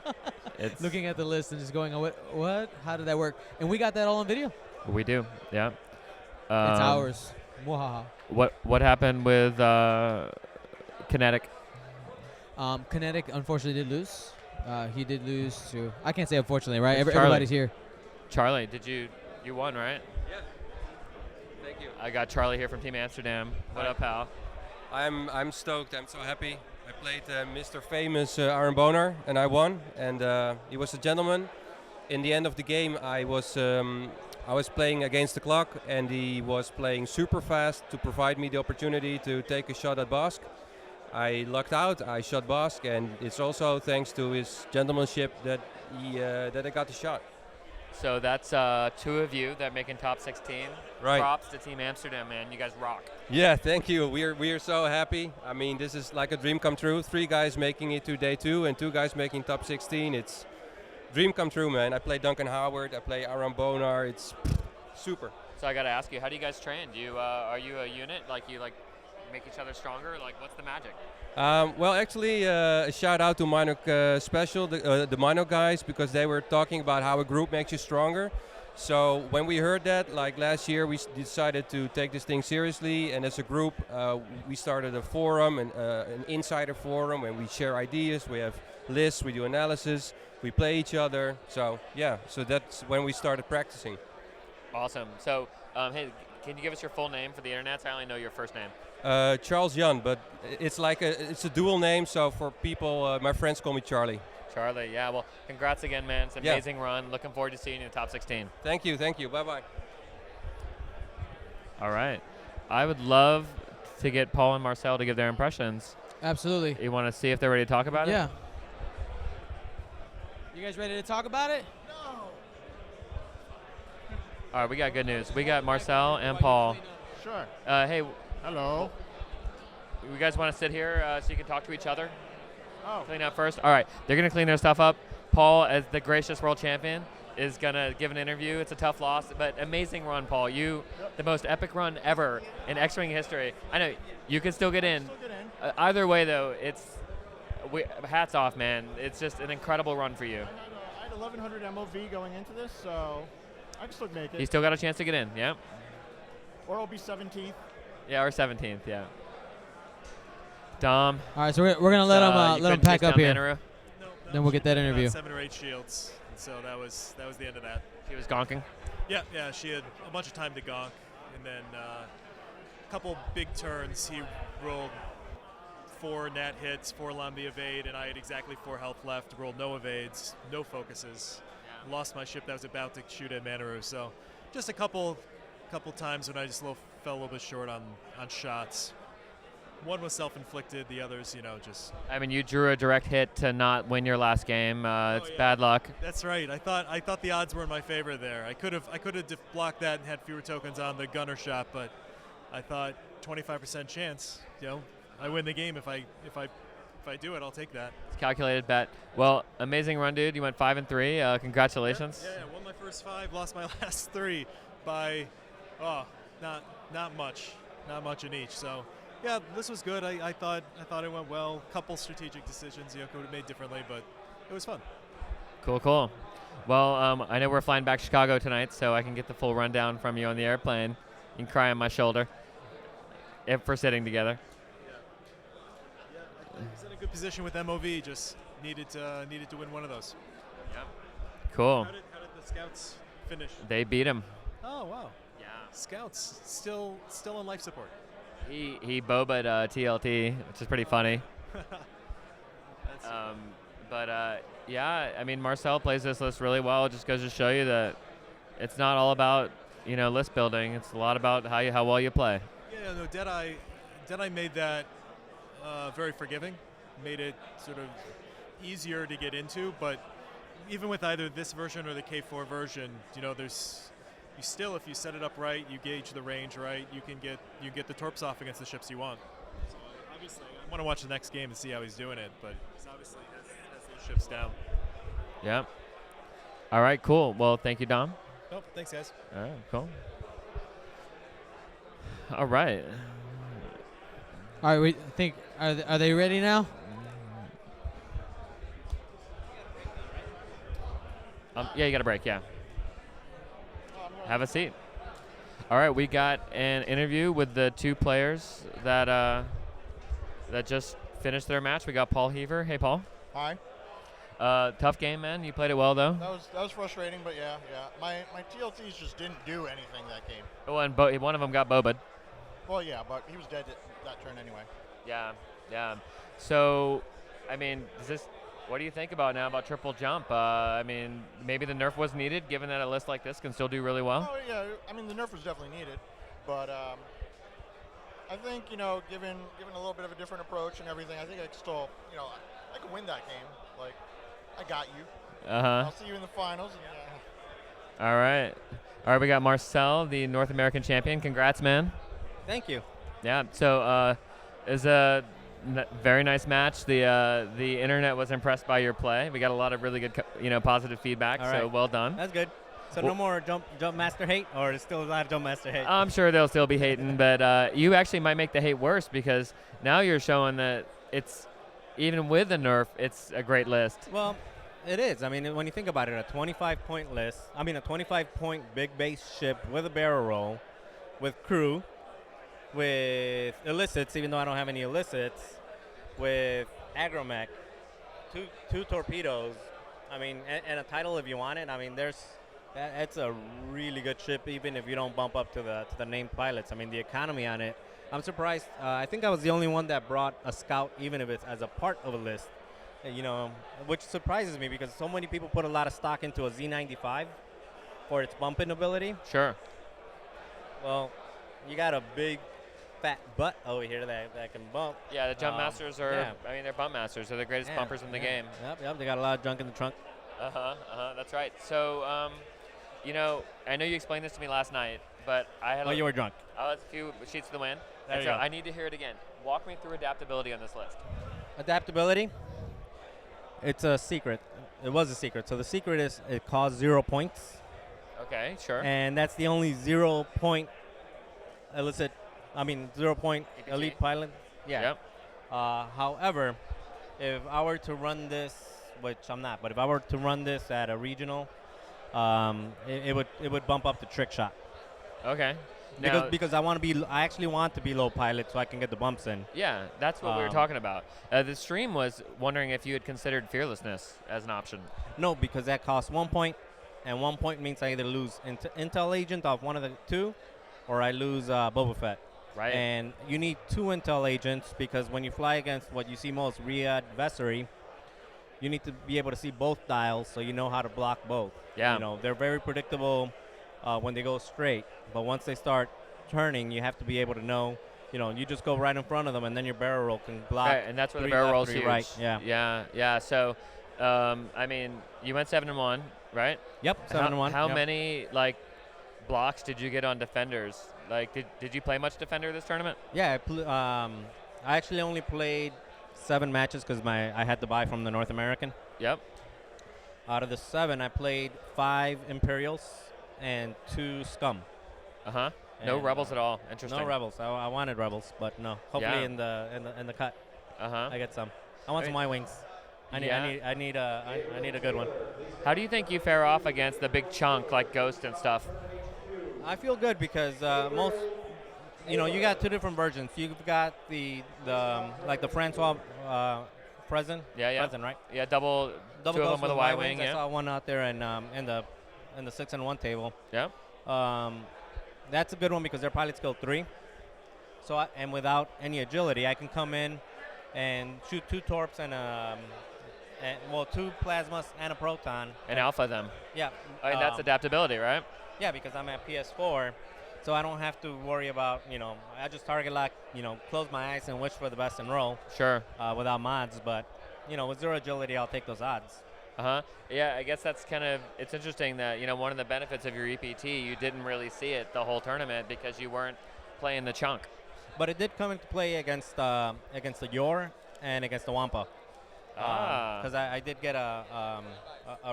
It's Looking at the list and just going, what? How did that work? And we got that all on video. We do, yeah. It's ours. Mwahaha. What happened with Kinetic? Kinetic unfortunately did lose. He did lose to. I can't say unfortunately, right? It's Charlie. Everybody's here. Charlie, you won, right? Yeah. Thank you. I got Charlie here from Team Amsterdam. What up, pal? I'm stoked. I'm so happy. I played Mr. Famous Aaron Bonar, and I won. And he was a gentleman. In the end of the game, I was playing against the clock, and he was playing super fast to provide me the opportunity to take a shot at Bosk. I lucked out. I shot Bosk, and it's also thanks to his gentlemanship that I got the shot. So that's 2 of you that are making top 16. Right. Props to Team Amsterdam, man. You guys rock. Yeah, thank you. We are so happy. I mean, this is like a dream come true. 3 guys making it to day 2 and 2 guys making top 16. It's dream come true, man. I play Duncan Howard. I play Aaron Bonar. It's super. So I got to ask you, how do you guys train? Are you a unit? You make each other stronger? What's the magic? Well, actually, a shout out to Minok Special, the Minok guys, because they were talking about how a group makes you stronger. So when we heard that, last year, we decided to take this thing seriously. And as a group, we started a forum, an insider forum, and we share ideas. We have lists, we do analysis, we play each other. So yeah, so that's when we started practicing. Awesome. So, hey, can you give us your full name for the internet? I only know your first name. Charles Jan, but it's a dual name, so for people, my friends call me Charlie. Charlie, yeah. Well, congrats again, man. It's an amazing run. Looking forward to seeing you in the top 16. Thank you. Bye-bye. All right. I would love to get Paul and Marcel to give their impressions. Absolutely. You want to see if they're ready to talk about it? Yeah. You guys ready to talk about it? All right, we got good news. We got Marcel and Paul. Sure. Hey. Hello. You guys want to sit here so you can talk to each other? Oh. Clean up first? All right. They're going to clean their stuff up. Paul, as the gracious world champion, is going to give an interview. It's a tough loss, but amazing run, Paul. The most epic run ever in X-Wing history. I know you can still get in. Either way, though, hats off, man. It's just an incredible run for you. I had 1,100 MOV going into this, so I can still make it. You still got a chance to get in, yeah? Or I'll be 17th. Yeah, or 17th, yeah. Dom. All right, so we're gonna let him pack up here. No, then we'll get that interview. 7 or 8 shields, and so that was the end of that. She was gonking. Yeah, she had a bunch of time to gonk, and then a couple big turns. He rolled 4 nat hits, 4 Lambi evade, and I had exactly 4 health left. Rolled no evades, no focuses. Yeah. Lost my ship that was about to shoot at Manaru. So just a couple times when I just fell a little bit short on shots. One was self-inflicted, the others, just... I mean, you drew a direct hit to not win your last game. It's bad luck. That's right. I thought the odds were in my favor there. I could have blocked that and had fewer tokens on the gunner shot, but I thought 25% chance. I win the game if I do it. I'll take that. It's a calculated bet. Well, amazing run, dude. You went 5 and 3. Congratulations. Yeah. Won my first 5, lost my last 3 by, not much in each. So. Yeah, this was good. I thought it went well. Couple strategic decisions, could have made differently, but it was fun. Cool. Well, I know we're flying back to Chicago tonight, so I can get the full rundown from you on the airplane. You can cry on my shoulder if we're sitting together. Yeah, I was in a good position with MOV. Just needed to win one of those. Yep. Cool. How did the Scouts finish? They beat him. Oh wow. Yeah. Scouts still on life support. He boba'd TLT, which is pretty funny. Yeah, I mean, Marcel plays this list really well. It just goes to show you that it's not all about list building. It's a lot about how well you play. Yeah, no, Deadeye made that very forgiving. Made it sort of easier to get into. But even with either this version or the K4 version, there's. If you set it up right, you gauge the range right, you can get the torps off against the ships you want. So obviously, I want to watch the next game and see how he's doing it, but he's obviously has those ships down. Yeah. All right, cool. Well, thank you, Dom. Nope, thanks, guys. All right, cool. All right. All right, we think are they ready now? Yeah, you got a break. Yeah. Have a seat. All right, we got an interview with the 2 players that just finished their match. We got Paul Heaver. Hey, Paul. Hi. Tough game, man. You played it well, though. That was frustrating, but yeah. My TLTs just didn't do anything that game. Oh, and one of them got boba'd. Well, yeah, but he was dead that turn anyway. Yeah. So, I mean, what do you think about triple jump? I mean, maybe the nerf was needed, given that a list like this can still do really well. Oh yeah, I mean the nerf was definitely needed, but I think given a little bit of a different approach and everything, I think I could still I could win that game. Like, I got you. I'll see you in the finals. And, All right, we got Marcel, the North American champion. Congrats, man. Thank you. Yeah. So it was a very nice match. The internet was impressed by your play. We got a lot of really good positive feedback. All So right. well done. That's good. So no more jump master hate, or there's still a lot of jump master hate? I'm sure they'll still be hating, but you actually might make the hate worse because now you're showing that it's, even with the nerf, it's a great list. Well, it is. I mean, when you think about it, a 25-point list, a 25-point big base ship with a barrel roll, with crew, with illicits, even though I don't have any illicits, with agromech, two torpedoes, and a title if you want it. It's a really good ship, even if you don't bump up to the named pilots. The economy on it, I'm surprised. I think I was the only one that brought a Scout, even if it's as a part of a list. Which surprises me because so many people put a lot of stock into a Z95 for its bumping ability. Sure. Well, you got a big fat butt over here that can bump. Yeah, the jump masters are, they're bump masters. They're the greatest bumpers in the game. Yep, they got a lot of junk in the trunk. That's right. So, I know you explained this to me last night, but I had you were drunk. I was a few sheets to the wind. There you so go. I need to hear it again. Walk me through adaptability on this list. Adaptability? It's a secret. It was a secret. So the secret is it costs 0 points. Okay, sure. And that's the only 0 point 0 point EPT. elite pilot. Yeah. Yep. However, if I were to run this, which I'm not, but if I were to run this at a regional, it would bump up the trick shot. Okay. Because I actually want to be low pilot so I can get the bumps in. Yeah, that's what we were talking about. The stream was wondering if you had considered fearlessness as an option. No, because that costs 1 point, and 1 point means I either lose intel agent off one of the two, or I lose Boba Fett. Right. And you need 2 intel agents because when you fly against what you see most, re-adversary, you need to be able to see both dials so you know how to block both. Yeah. They're very predictable when they go straight, but once they start turning, you have to be able to know. You just go right in front of them, and then your barrel roll can block. Right, and that's where the 3 barrel left, roll's 3 huge. right. Yeah. Yeah. So, you went 7-1, right? Yep, 7-1. How many blocks did you get on defenders? Did you play much defender this tournament? Yeah, I actually only played 7 matches because I had to buy from the North American. Yep. Out of the 7, I played 5 Imperials and 2 Scum. No rebels at all. Interesting. No rebels. I wanted rebels, but no. Hopefully in the cut, I get some. I want some Y-wings. I need a good one. How do you think you fare off against the big chunk like Ghost and stuff? I feel good because most, you got 2 different versions. You've got the Francois present. Yeah. Present, right? Yeah, double two of Ghost them with a Y-wing. I saw one out there in the 6-1 table. Yeah. That's a good one because their pilot skill 3. So and without any agility, I can come in and shoot 2 torps and 2 plasmas and a proton. And alpha them. Yeah. That's adaptability, right? Yeah, because I'm at PS4, so I don't have to worry about, I just target lock, close my eyes and wish for the best and roll. Sure. Without mods, but, with 0 agility, I'll take those odds. Yeah, I guess that's it's interesting that, one of the benefits of your EPT, you didn't really see it the whole tournament because you weren't playing the chunk. But it did come into play against the Yor and against the Wampa. Because I did get a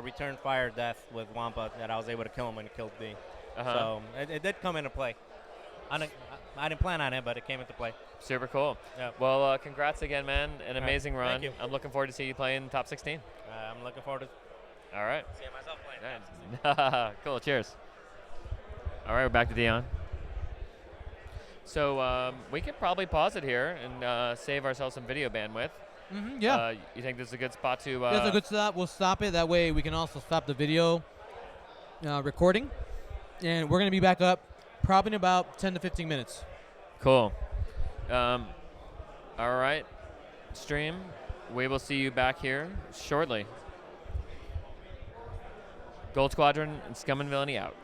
return fire death with Wampa that I was able to kill him when he killed D. So it did come into play. I didn't plan on it, but it came into play. Super cool. Yeah. Well, congrats again, man. An amazing run. Thank you. I'm looking forward to see you play in top 16. I'm looking forward to All right. seeing myself playing. Cool. Cheers. All right, we're back to Dion. So we could probably pause it here and save ourselves some video bandwidth. Yeah. You think this is a good spot to? That's a good stop. We'll stop it. That way we can also stop the video recording. And we're going to be back up probably in about 10 to 15 minutes. Cool. All right, stream. We will see you back here shortly. Gold Squadron and Scum and Villainy out.